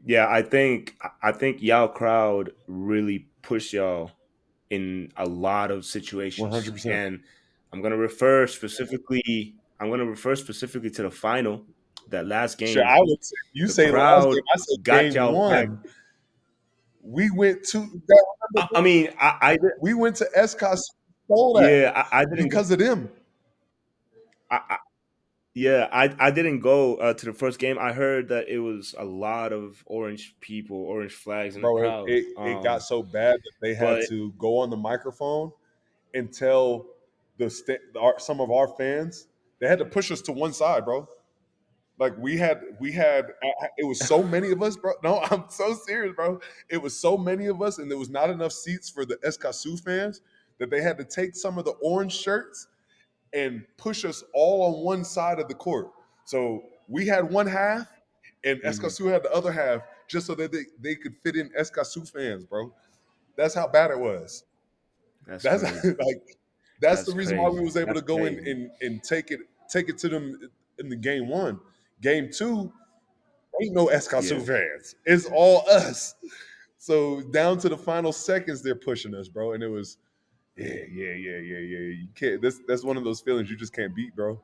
Yeah, I think y'all crowd really pushed y'all in a lot of situations, 100%. and I'm gonna refer specifically to the final, that last Shit, game. I would say you The say the last game. crowd I said got game y'all hyped. one. We went to I mean, we went to Escos stole that yeah, I didn't go. because of them. I, Yeah, I didn't go to the first game. I heard that it was a lot of orange people, orange flags in the Bro, crowd. it got so bad that they had But to go on the microphone and tell some of our fans they had to push us to one side, bro. Like we had it was so many of us, bro. No, I'm so serious, bro. It was so many of us, and there was not enough seats for the Escazú fans that they had to take some of the orange shirts and push us all on one side of the court. So we had one half, and mhm, Escazú had the other half, just so that they could fit in Escazú fans, bro. That's how bad it was. that's That's crazy. like that's the That's reason why we crazy. was able That's to go in crazy. and take it to them in the game one. Game two, ain't no Escazú Yeah. fans. It's all us. So down to the final seconds, they're pushing us, bro. And it was yeah. You can't. That's one of those feelings you just can't beat, bro.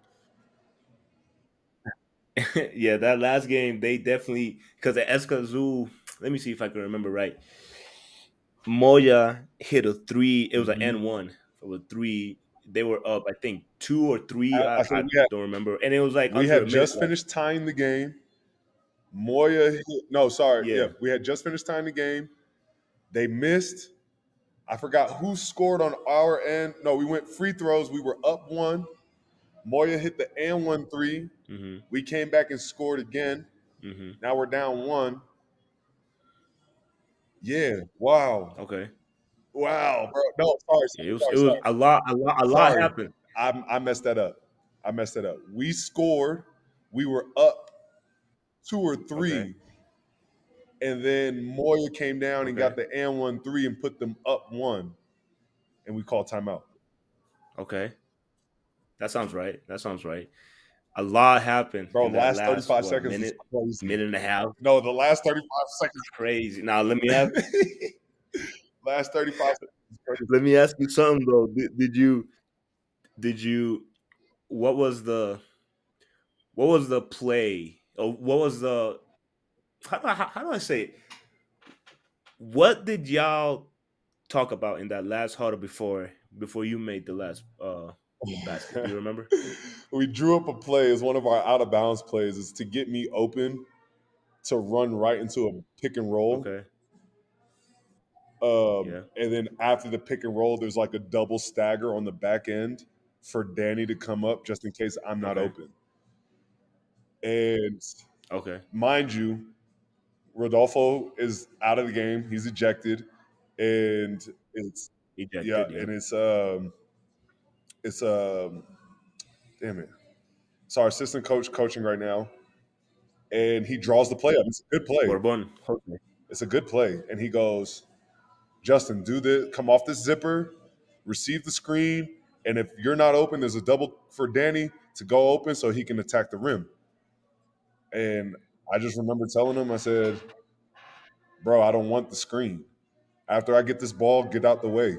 Yeah, that last game they definitely, because the Escazú. Let me see if I can remember right. Moya hit a three. It was an Hmm. N1 for a three. They were up, I think, two or three. I I think don't remember, and it was like we under had a minute just left. finished tying the game. Moya, no, sorry, yeah, Yeah. we had just finished tying the game. They missed. I forgot who scored on our end. No, we went free throws. We were up one. Moya hit the and one three. Hmm. We came back and scored again. Hmm. Now we're down one. Yeah. Wow. Okay. Wow, bro. No, sorry, Yeah, it sorry, was sorry, a lot sorry. happened. I messed that up. I messed that up. We scored. We were up two or Okay. three, and then Moya came down and got Okay. the and one three and put them up one, and we called timeout. Okay. That sounds right. That sounds right. A lot happened Bro, in that last last, 35 what, seconds was minute, crazy. minute and a half. No, the last 35 seconds. Crazy. Now Last 35 seconds was crazy. let me ask you something though. Did you what was the play? Or what was the how do I say it? What did y'all talk about in that last huddle before you made the last basket? Do you remember? We drew up a play as one of our out of bounds plays is to get me open to run right into a pick and roll. Okay. Yeah. And then after the pick and roll, there's like a double stagger on the back end for Danny to come up just in case I'm not Okay. open. And Okay. mind you, Rodolfo is out of the game. He's ejected. And it's yeah, Ejected. and Yep. it's damn it. It's our assistant coach coaching right now. And he draws the play up. It's a good play. Bourbon. Okay. It's a good play. And he goes, Justin, do this, come off this zipper, receive the screen, and if you're not open, there's a double for Danny to go open so he can attack the rim. And I just remember telling him, I said, bro, I don't want the screen. After I get this ball, get out the way.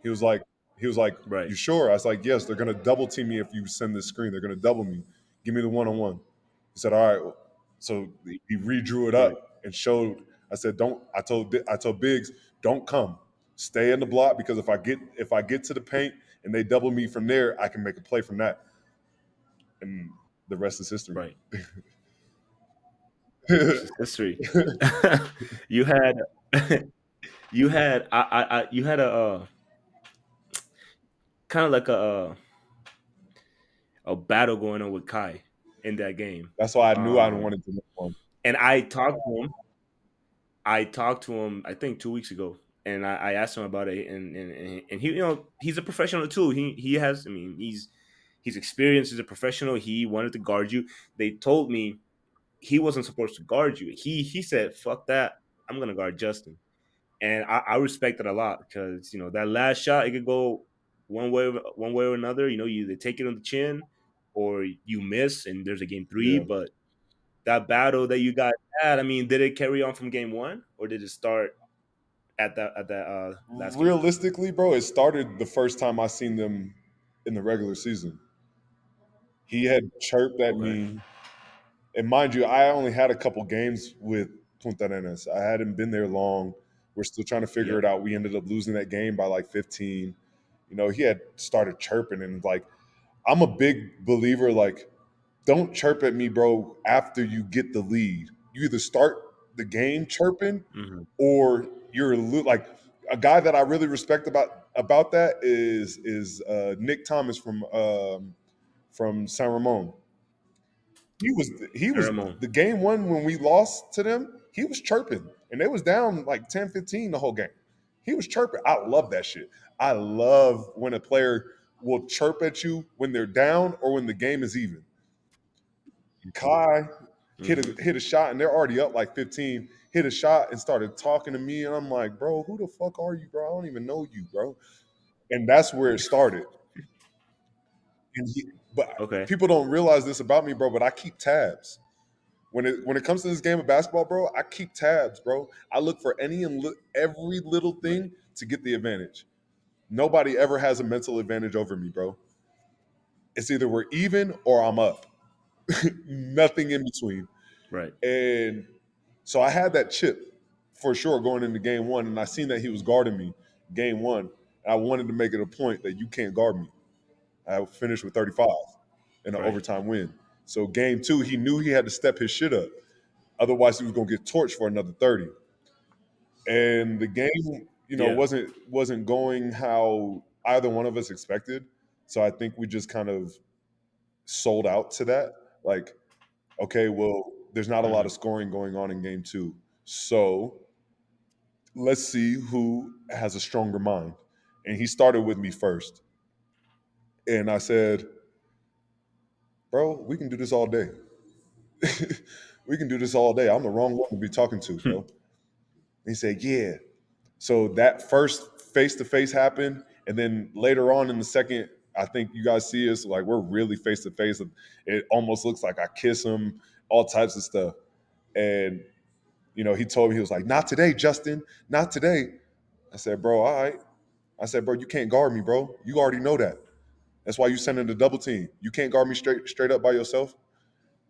He was like, He was like, Right. "You sure?" I was like, "Yes, they're gonna double team me if you send this screen. They're gonna double me. Give me the one on one." He said, "All right." So he redrew it Right. up and showed. I said, "Don't." I told Biggs, "Don't come. Stay in the block because if I get to the paint and they double me from there, I can make a play from that." And the rest is history. Right. Rest is history. you had you had a kind of like a battle going on with Kai in that game. That's why I knew I Um, wanted to make one. and I talked to him. I talked to him, I think 2 weeks ago, and I asked him about it, and he, he's a professional too. He has, I mean, he's experienced. He's a professional. He wanted to guard you. They told me he wasn't supposed to guard you. He said, "Fuck that. I'm gonna guard Justin." And I respect it a lot because that last shot, it could go one way or another. You either take it on the chin or you miss, and there's a game three. Yeah. But that battle that you guys had, I mean, did it carry on from game one, or did it start at that last game? Realistically, bro, it started the first time I seen them in the regular season. He had chirped at Okay. me, and mind you, I only had a couple games with Punta Arenas. I hadn't been there long. We're still trying to figure Yep. it out. We ended up losing that game by like 15. He had started chirping, and like, I'm a big believer, like, don't chirp at me, bro, after you get the lead. You either start the game chirping Hmm. or like a guy that I really respect about that is Nick Thomas from San Ramon. He was Ramon. the game one when we lost to them. He was chirping, and they was down like 10-15 the whole game. He was chirping. I love that shit. I love when a player will chirp at you when they're down or when the game is even. Kai hit Hmm. a hit a shot and they're already up like 15. Hit a shot and started talking to me, and I'm like, bro, who the fuck are you, bro? I don't even know you, bro. And that's where it started. But Okay. people don't realize this about me, bro. But I keep tabs. When it comes to this game of basketball, bro, I keep tabs, bro. I look for every little Right. thing to get the advantage. Nobody ever has a mental advantage over me, bro. It's either we're even or I'm up. Nothing in between. Right. And so I had that chip for sure going into game one, and I seen that he was guarding me game one. And I wanted to make it a point that you can't guard me. I finished with 35 in an Right. overtime win. So game two, he knew he had to step his shit up. Otherwise, he was gonna get torched for another 30. And the game, Yeah. wasn't going how either one of us expected. So I think we just kind of sold out to that. Like, okay, well, there's not a lot Hmm. of scoring going on in game two. So let's see who has a stronger mind. And he started with me first. And I said, bro, we can do this all day. We can do this all day. I'm the wrong one to be talking to, bro. And he said, yeah. So that first face to face happened. And then later on in the second, I think you guys see us like we're really face to face. It almost looks like I kiss him, all types of stuff. And, he told me, he was like, not today, Justin, not today. I said, bro, all right. I said, bro, you can't guard me, bro. You already know that. That's why you send in the double team. You can't guard me straight up by yourself.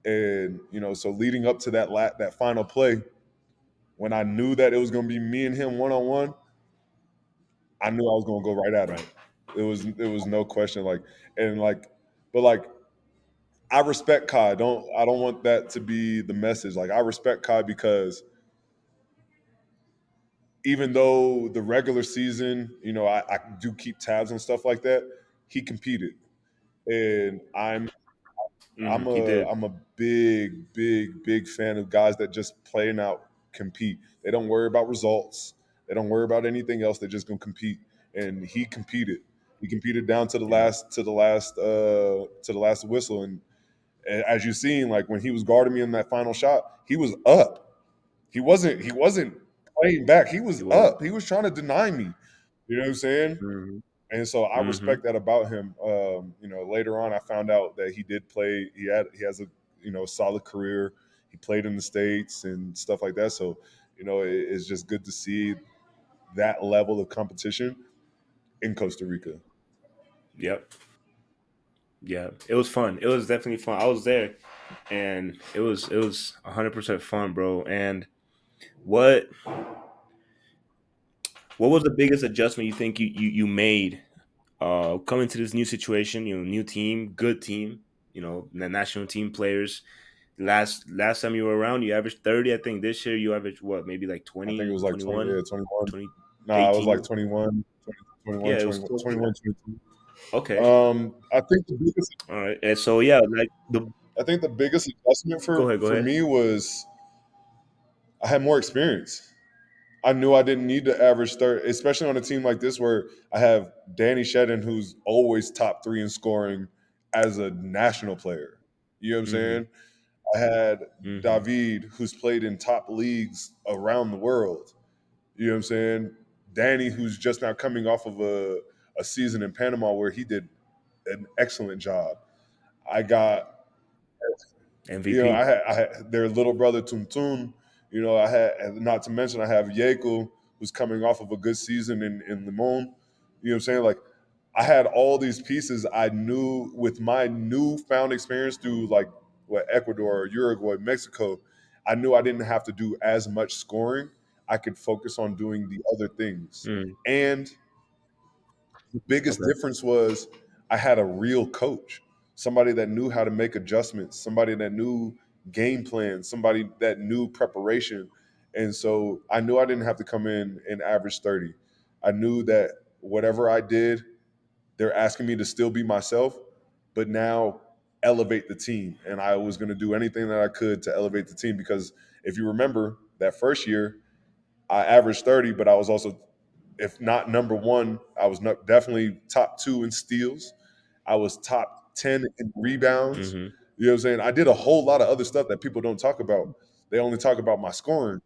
And so leading up to that final play, when I knew that it was going to be me and him one on one, I knew I was going to go right at him. Right. It was no question. But I respect Kai. I don't want that to be the message. Like I respect Kai because even though the regular season, I do keep tabs and stuff like that, he competed. And I'm He a did. I'm a big, big, big fan of guys that just plain out compete. They don't worry about results. They don't worry about anything else. They're just gonna compete. And he competed. He competed down to the Yeah. last whistle. And as you've seen, like when he was guarding me in that final shot, he was up. He wasn't playing back. He was He wasn't. up. He was trying to deny me. You know what I'm saying? Hmm. And so I Hmm. respect that about him. Later on, I found out that he did play. He has a solid career. He played in the states and stuff like that. So it's just good to see that level of competition in Costa Rica. Yep. Yeah. It was fun. It was definitely fun. I was there, and it was 100% fun, bro. And what what was the biggest adjustment you think you made coming to this new situation? You know, new team, good team. You know, the national team players. Last time you were around, you averaged 30. I think this year you averaged what, maybe like I think it 20, was like 20, 21, yeah, 21. 20, Nah, I was like 18. 21, 21, Yeah, it was 21, close to that. 21, 22. Okay. I think the biggest, All right. And so yeah, like the I think the biggest adjustment go ahead, go for ahead. me was I had more experience. I knew I didn't need to average 30, especially on a team like this where I have Danny Shedden, who's always top three in scoring as a national player. You know what I'm Mm-hmm. saying? I had Mm-hmm. David, who's played in top leagues around the world. You know what I'm saying? Danny, who's just now coming off of a season in Panama where he did an excellent job. I got, MVP. I had their little brother Tuntun. You know, I had, and not to mention, I have Yekel, who's coming off of a good season in Limon. You know what I'm saying? Like, I had all these pieces. I knew with my newfound experience through like what Ecuador, Uruguay, Mexico, I knew I didn't have to do as much scoring. I could focus on doing the other things. Mm. And the biggest Okay. difference was I had a real coach, somebody that knew how to make adjustments, somebody that knew game plans, somebody that knew preparation. And so I knew I didn't have to come in and average 30. I knew that whatever I did, they're asking me to still be myself, but now elevate the team. And I was going to do anything that I could to elevate the team because if you remember that first year, I averaged 30, but I was also, if not number one, I was definitely top two in steals. I was top 10 in rebounds. Mm-hmm. You know what I'm saying? I did a whole lot of other stuff that people don't talk about. They only talk about my scoring.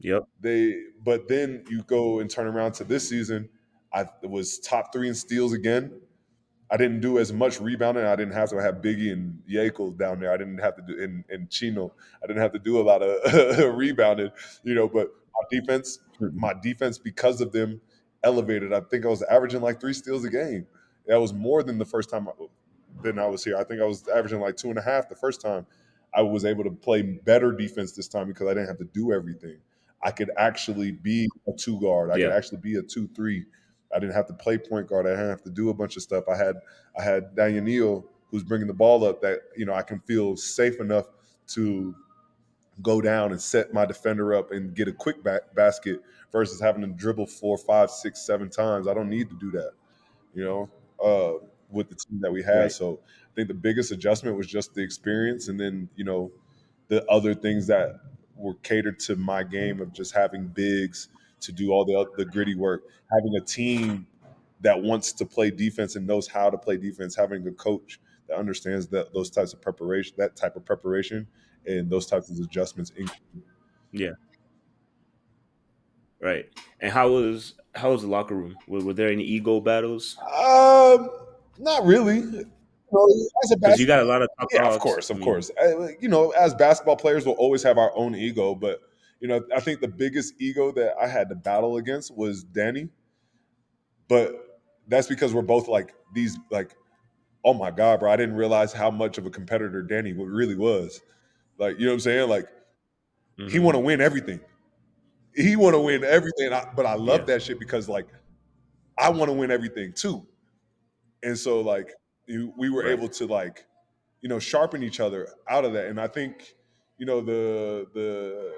Yep. But then you go and turn around to this season. I was top three in steals again. I didn't do as much rebounding. I didn't have to have Biggie and Yekel down there. I didn't have to do and Chino. I didn't have to do a lot of rebounding, but Mhm. my defense because of them elevated. I think I was averaging like three steals a game. That was more than the first time than I was here. I think I was averaging like two and a half the first time. I was able to play better defense this time because I didn't have to do everything. I could actually be a two guard. I could Yeah. actually be a 2-3. I didn't have to play point guard. I didn't have to do a bunch of stuff. I had Daniel Neal who's bringing the ball up that I can feel safe enough to go down and set my defender up and get a quick basket versus having to dribble 4, 5, 6, 7 times. I don't need to do that, you know, with the team that we had. Right. So I think the biggest adjustment was just the experience, and then the other things that were catered to my game of just having bigs to do all the gritty work, having a team that wants to play defense and knows how to play defense, having a coach that understands those types of preparation, that type of preparation, and those types of adjustments. Yeah. Right. And how was the locker room? Were there any ego battles? Um, Not really. As a Because you got a basketball, lot of top yeah, of dogs. course, I of mean, course. As basketball players, we'll always have our own ego, but I think the biggest ego that I had to battle against was Danny, but that's because we're both like these, like, oh my god, bro, I didn't realize how much of a competitor Danny really was. Like, you know what I'm saying? Like, he hmm want to win everything. He want to win everything, but I love yeah. that shit because like I want to win everything too. And so like we were Right. able to like sharpen each other out of that. And I think the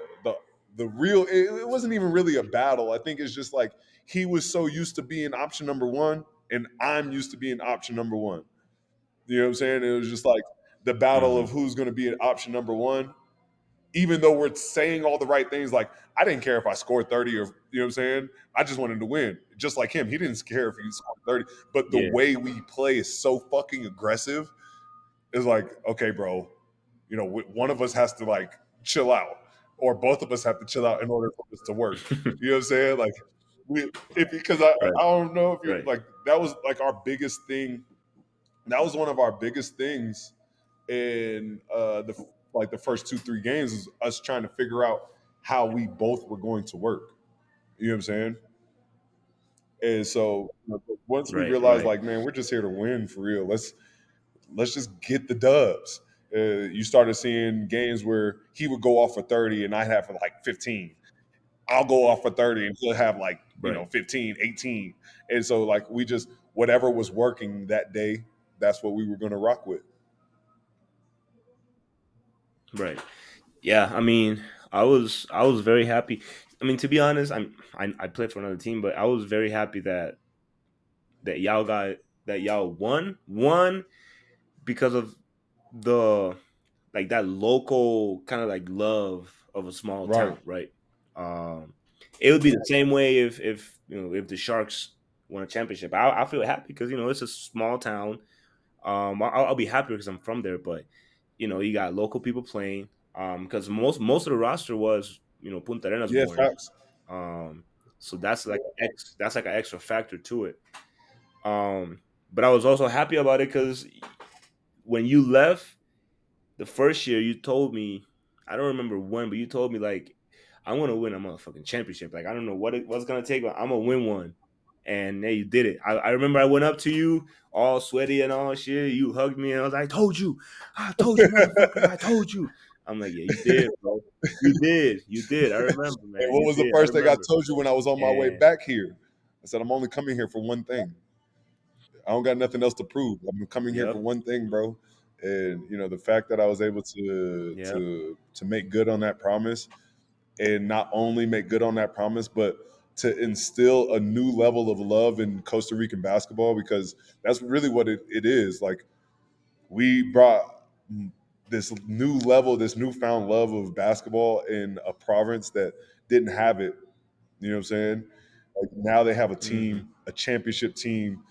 real it wasn't even really a battle. I think it's just like he was so used to being option number one, and I'm used to being option number one. You know what I'm saying? It was just like the battle of hmm who's going to be an option number one. Even though we're saying all the right things, like I didn't care if I scored 30 or what I'm saying. I just wanted to win, just like him. He didn't care if he scored 30, but the Yeah. way we play is so fucking aggressive. It's like, okay, bro, one of us has to like chill out, or both of us have to chill out in order for this to work. You know what I'm saying? Like, because right. I don't know if you Right. like that was like our biggest thing. That was one of our biggest things in the first 2 3 games is us trying to figure out how we both were going to work. You know what I'm saying? And so once we Right, realized, right, like, man, we're just here to win for real. Let's just get the dubs. You started seeing games where he would go off for 30 and I'd have for like 15. I'll go off for 30 and he'll have like, right, 15, 18. And so like we just whatever was working that day, that's what we were gonna rock with. right. Yeah, I mean, I was very happy. I mean, to be honest, I played for another team, but I was very happy that y'all got that y'all won because of the like that local kind of like love of a small Right. town, right? Um, it would be the same way if if the Sharks won a championship. I feel happy because it's a small town. I'll be happy because I'm from there, but you got local people playing. Because most of the roster was Punta Arenas Yeah, born. facts. Um, so that's like an extra factor to it. But I was also happy about it because when you left the first year, you told me, I don't remember when, but you told me like, I'm gonna win a motherfucking championship. Like I don't know what's gonna take, but I'm gonna win one. And hey, you did it. I remember I went up to you all sweaty and all shit. You hugged me and I was like, I told you, motherfucker, I told you. I'm like, yeah, you did, bro. You did. I remember, Hey, man. what You was the did. I first thing I remember. told you when I was on my way And back here? I said, I'm only coming here for one thing. I don't got nothing else to prove. I'm coming here for yep, one thing, bro. And the fact that I was able yep, to make good on that promise, and not only make good on that promise, but to instill a new level of love in Costa Rican basketball, because that's really what it is. Like we brought this new level, this newfound love of basketball in a province that didn't have it. You know what I'm saying? Like now they have a hmm team, a championship team.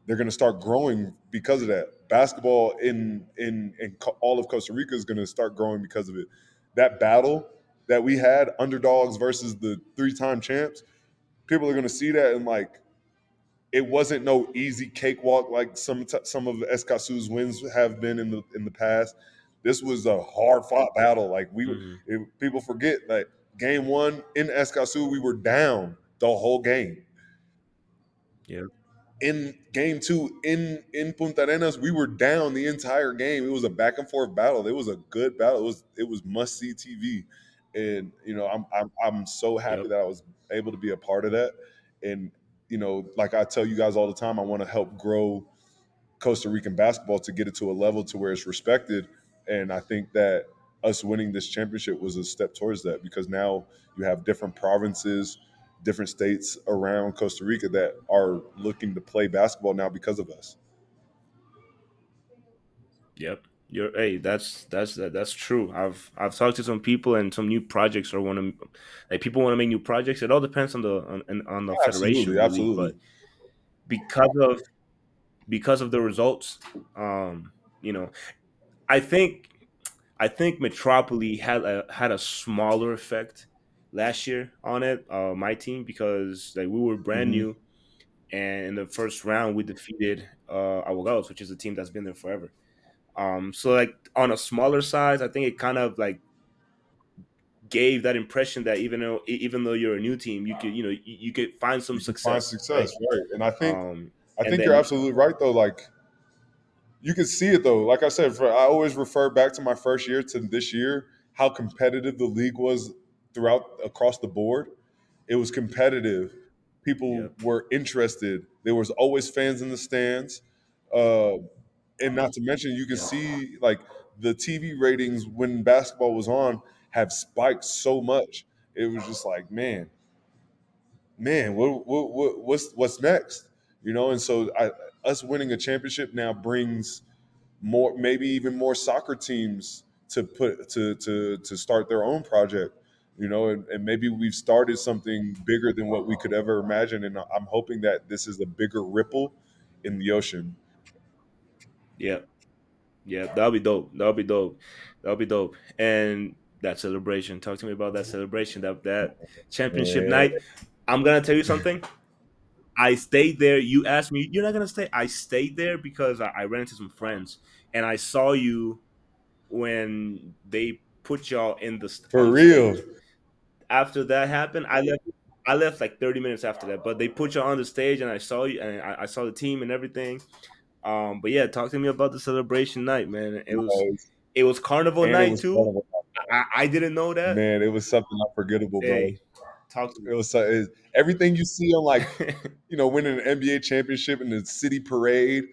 They're going to start growing because of that. Basketball in all of Costa Rica is going to start growing because of it. That battle that we had, underdogs versus the three-time champs, people are going to see that and like it wasn't no easy cakewalk like some of Escasu's wins have been in the past. This was a hard fought battle. Like hmm people forget that game one in Escasu we were down the whole game. yep, In game two in Punta Arenas, we were down the entire game. It was a back and forth battle. It was a good battle. It was must see TV, and I'm so happy yep, that I was able to be a part of that. And like I tell you guys all the time, I want to help grow Costa Rican basketball to get it to a level to where it's respected. And I think that us winning this championship was a step towards that, because now you have different provinces, different states around Costa Rica that are looking to play basketball now because of us. yep. You're hey, that's true. I've talked to some people and some new projects or want to like people want to make new projects. It all depends on on the federation Absolutely, really, absolutely. but because of the results, um, you know, I think Metropoli had a smaller effect last year on it, my team, because like we were brand Hmm. new, and in the first round we defeated Abogados, which is a team that's been there forever. So like on a smaller size, I think it kind of like gave that impression that even though you're a new team, you could you could find some You can find success, right? success, right? And I think I And think you're then absolutely right though. Like you can see it though. Like I said, I always refer back to my first year to this year, how competitive the league was throughout across the board. It was competitive. People yep, were interested. There was always fans in the stands, uh, and not to mention, you can yep, see like the TV ratings when basketball was on have spiked so much. It was just like, man, what's next? And so us winning a championship now brings more, maybe even more soccer teams to put to start their own project. And maybe we've started something bigger than what we could ever imagine. And I'm hoping that this is a bigger ripple in the ocean. yep. Yeah, that'll be dope. That'll be dope. That'll be dope. And that celebration. Talk to me about that celebration. That championship Yeah. night. I'm gonna tell you something. I stayed there. You asked me, you're not gonna stay. I stayed there because I ran into some friends and I saw you when they put y'all in For on the real. stage. After that happened, I left. I left like 30 minutes after that, but they put you on the stage, and I saw you, and I saw the team and everything. But yeah, talk to me about the celebration night, man. was, It was carnival and it night was too. carnival. I didn't know that. Man, it was something unforgettable, bro. Hey, talk to It was everything you see on like, winning an NBA championship in the city parade,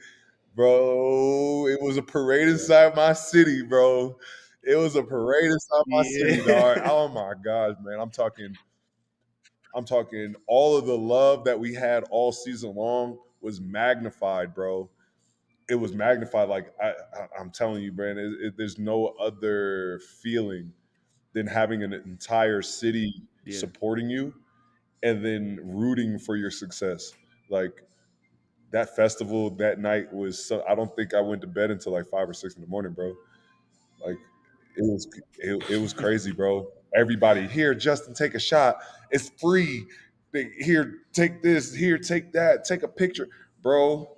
bro. It was a parade inside my city, bro. It was a parade inside my city, dog. me. Oh my gosh, man. I'm talking all of the love that we had all season long was magnified, bro. It was magnified. Like I'm telling you, Brandon, there's no other feeling than having an entire city Yeah, supporting you and then rooting for your success. Like that festival that night was so, I don't think I went to bed until like 5 or 6 in the morning, bro. Like it was crazy, bro. Everybody here, Justin, take a shot. It's free. Here, take this. Here, take that. Take a picture, bro.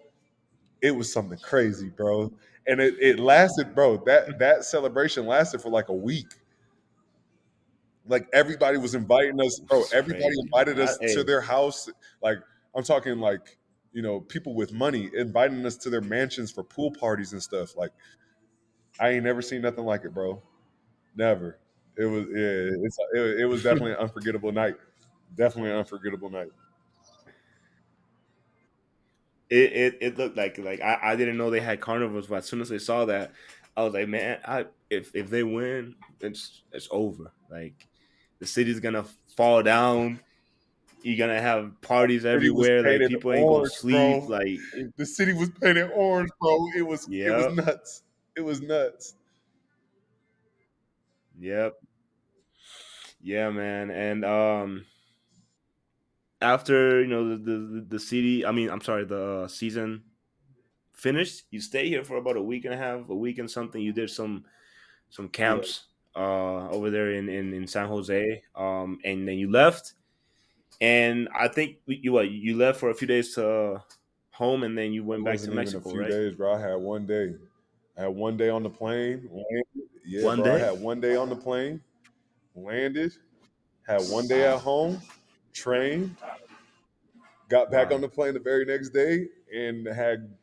It was something crazy, bro. And it lasted, bro. That celebration lasted for like a week. Like everybody was inviting us, bro. it's Everybody crazy, man. invited us to Hey, their house. Like I'm talking like people with money inviting us to their mansions for pool parties and stuff. Like I ain't never seen nothing like it, bro. Never. It was it was definitely an unforgettable night. Definitely an unforgettable night. it looked like I didn't know they had carnivals, but as soon as I saw that, I was like, man, if they win, it's over. Like the city's gonna fall down. You're gonna have parties City was everywhere. Like painted people ain't gonna orange, sleep. bro. Like, The city was painted orange, bro. It was yep, nuts. It was nuts. yep, yeah, man. And after the city, I mean, I'm sorry, the season finished, you stay here for about a week and a half, a week and something. You did some Yeah, camps over there in San Jose, and then you left. And I think you left for a few days to home, and then you it went back to wasn't even a Mexico, few right? days, bro. I had one day. I had one day on the plane. Yeah, One bro. I day. had one day on the plane. Landed. Had one day at home. Trained. Got back on Wow, the plane the very next day and had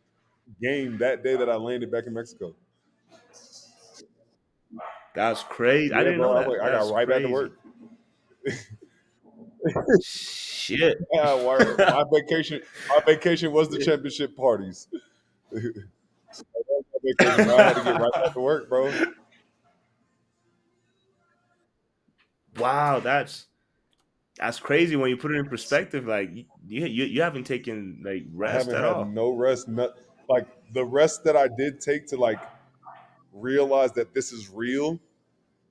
game that day that I landed back in Mexico. that's crazy. I Yeah, didn't know bro. that. I got That's right back to crazy. work. Shit. Yeah, my vacation was the championship parties. That was my vacation, bro. I had to get right back to work, bro. Wow, that's crazy when you put it in perspective. Like you haven't taken like I rest haven't at had all. no rest. Like the rest that I did take to like realize that this is real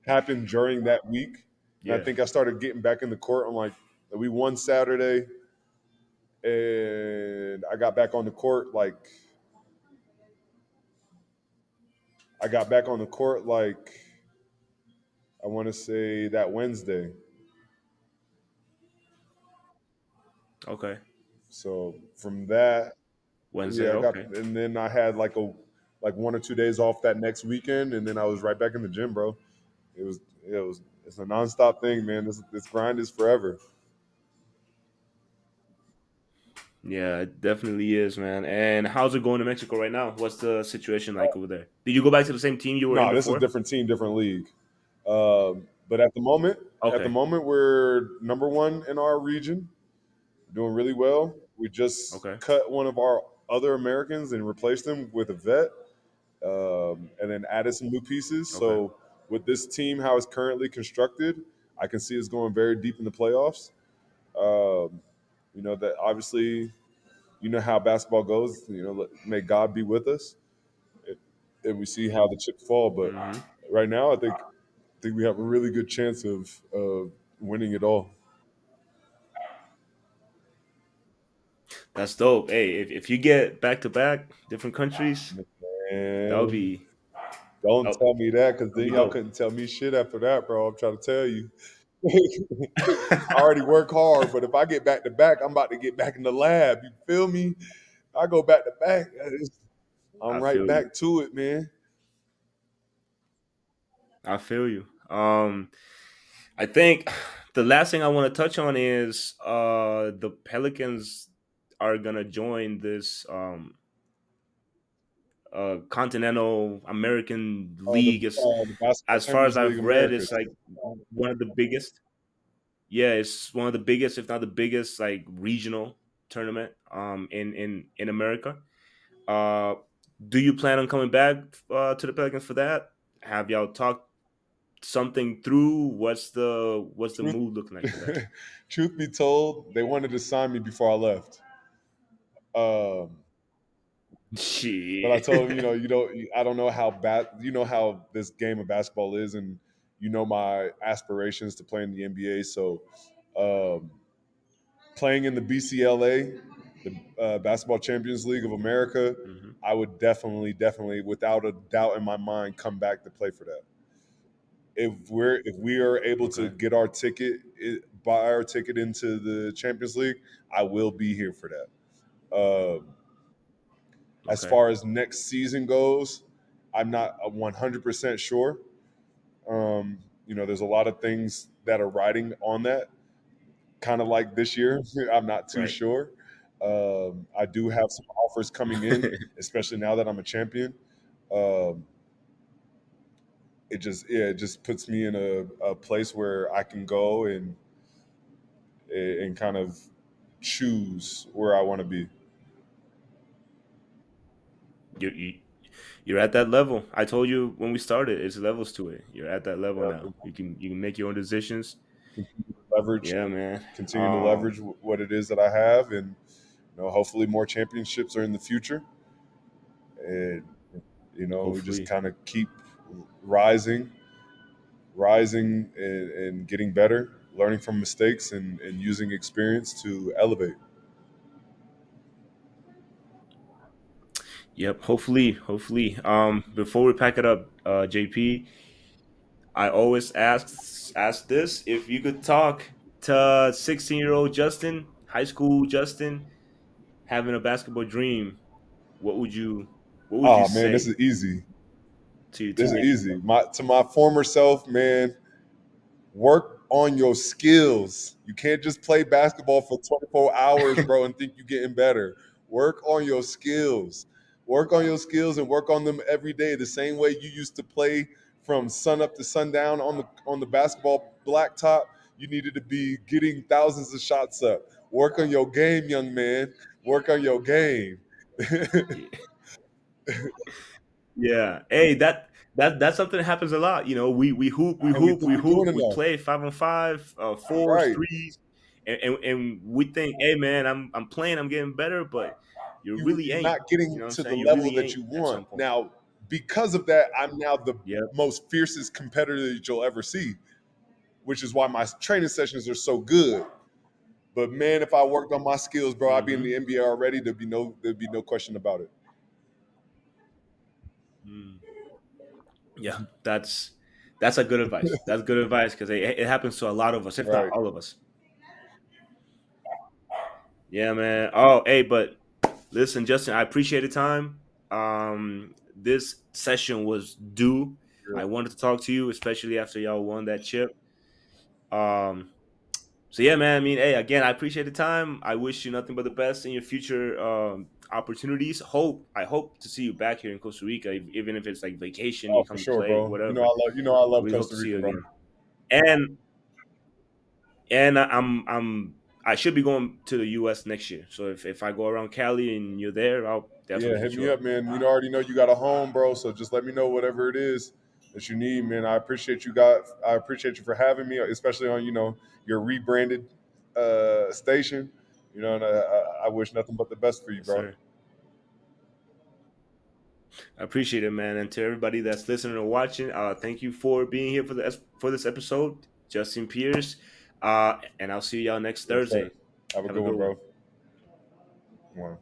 happened during that week. And I Yeah. think I started getting back in the court on like we won Saturday, and I got back on the court like I got back on the court like I want to say that Wednesday. Okay. So from that, Wednesday. yeah, I got, Okay. and then I had like 1 or 2 days off that next weekend, and then I was right back in the gym, bro. It's a nonstop thing, man. This grind is forever. Yeah, it definitely is, man. And how's it going to Mexico right now? What's the situation like over there? Did you go back to the same team you were in No, this is a before? different team, different league. But at the Okay. moment, we're number one in our region, doing really well. We just Okay. cut one of our other Americans and replaced him with a vet, and then added some new pieces. Okay. So with this team, how it's currently constructed, I can see us going very deep in the playoffs. Um, that obviously, you know how basketball goes. May God be with us, and we see how the chips fall. But Hmm. right now, I think we have a really good chance of winning it all. That's dope. Hey, if you get back to back different countries, that would And be don't oh, tell me that, because that'd then be y'all dope. couldn't tell me shit after that, bro. I'm trying to tell you. I already work hard, but if I get back to back, I'm about to get back in the lab. You feel me? I go back to back. I'm I right feel you. back to it, man. I feel you. I think The last thing I want to touch on is the Pelicans are gonna join this Continental American League. Is The Basketball as far as Champions League I've read, it's Americas. like one of the biggest. Yeah, it's one of the biggest, if not the biggest, like regional tournament in America. Uh, do you plan on coming back to the Pelicans for that? Have y'all talked something through? What's the Truth, mood looking like for that? truth be told, they wanted to sign me before I left. Um, but I Shit. told him, I don't know how bad, how this game of basketball is, and my aspirations to play in the NBA. So, um, playing in the BCLA, the Basketball Champions League of America, Hmm. I would definitely, without a doubt in my mind, come back to play for that. If we are able to Okay. get our ticket, buy our ticket into the Champions League, I will be here for that. As Okay. far as next season goes, I'm not 100% sure. There's a lot of things that are riding on that. Kind of like this year, I'm not too Right. sure. I do have some offers coming in, especially now that I'm a champion. Um, it just puts me in a place where I can go and kind of choose where I want to be. you, you you're at that level. I told you when we started, it's levels to it. You're at that level Uh, now. You can make your own decisions. continue to leverage, Yeah, man. what it is that I have, and hopefully more championships are in the future, and we just Hopefully. kind of keep rising, and getting better, learning from mistakes, and using experience to elevate. Yep. Hopefully. Before we pack it up, JP, I always ask this: if you could talk to 16-year-old Justin, high school Justin, having a basketball dream, what would you what would you Oh man, this say is easy. to your This is teammate? easy. My former self, man, work on your skills. You can't just play basketball for 24 hours, bro, and think you're getting better. Work on your skills. Work on your skills and work on them every day. The same way you used to play from sun up to sundown on the basketball blacktop, you needed to be getting thousands of shots up. Work on your game, young man. Work on your game. Yeah. Hey, that's something that happens a lot. We hoop, we And we hoop, think we we're doing hoop, we enough. play 5-on-5, fours, Right. threes, and we think, hey man, I'm playing, I'm getting better, but you really You're ain't. not You getting know what I'm to the saying? You level really that ain't you at want. some point. Now, because of that, I'm now the Yep. most fiercest competitor that you'll ever see, which is why my training sessions are so good. But man, if I worked on my skills, bro, I'd be in Mm-hmm. the NBA already. There'd be no question about it. Mm. Yeah, that's a good advice. That's good advice because it happens to a lot of us, if not Right. all of us. Yeah, man. Oh, hey, but listen, Justin, I appreciate the time. This session was due. I wanted to talk to you, especially after y'all won that chip. Um, so yeah, man. I mean, hey, again, I appreciate the time. I wish you nothing but the best in your future opportunities. I hope to see you back here in Costa Rica, even if it's like vacation, Oh, you for come sure, play, bro. whatever. I love Really hope Costa to see Rica, you bro. again. And I should be going to the U.S. next year. So if I go around Cali and you're there, I'll Yeah, definitely hit hit me you up. up, man. Already know you got a home, bro. So just let me know whatever it is that you need, man. I appreciate you for having me, especially on your rebranded station. And I wish nothing but the best for you, Yes, bro. sir. I appreciate it, man. And to everybody that's listening or watching, thank you for being here for this episode. Justin Pierce, and I'll see y'all next Yes, sir. Thursday. Have a Have a good good one, one. bro. One.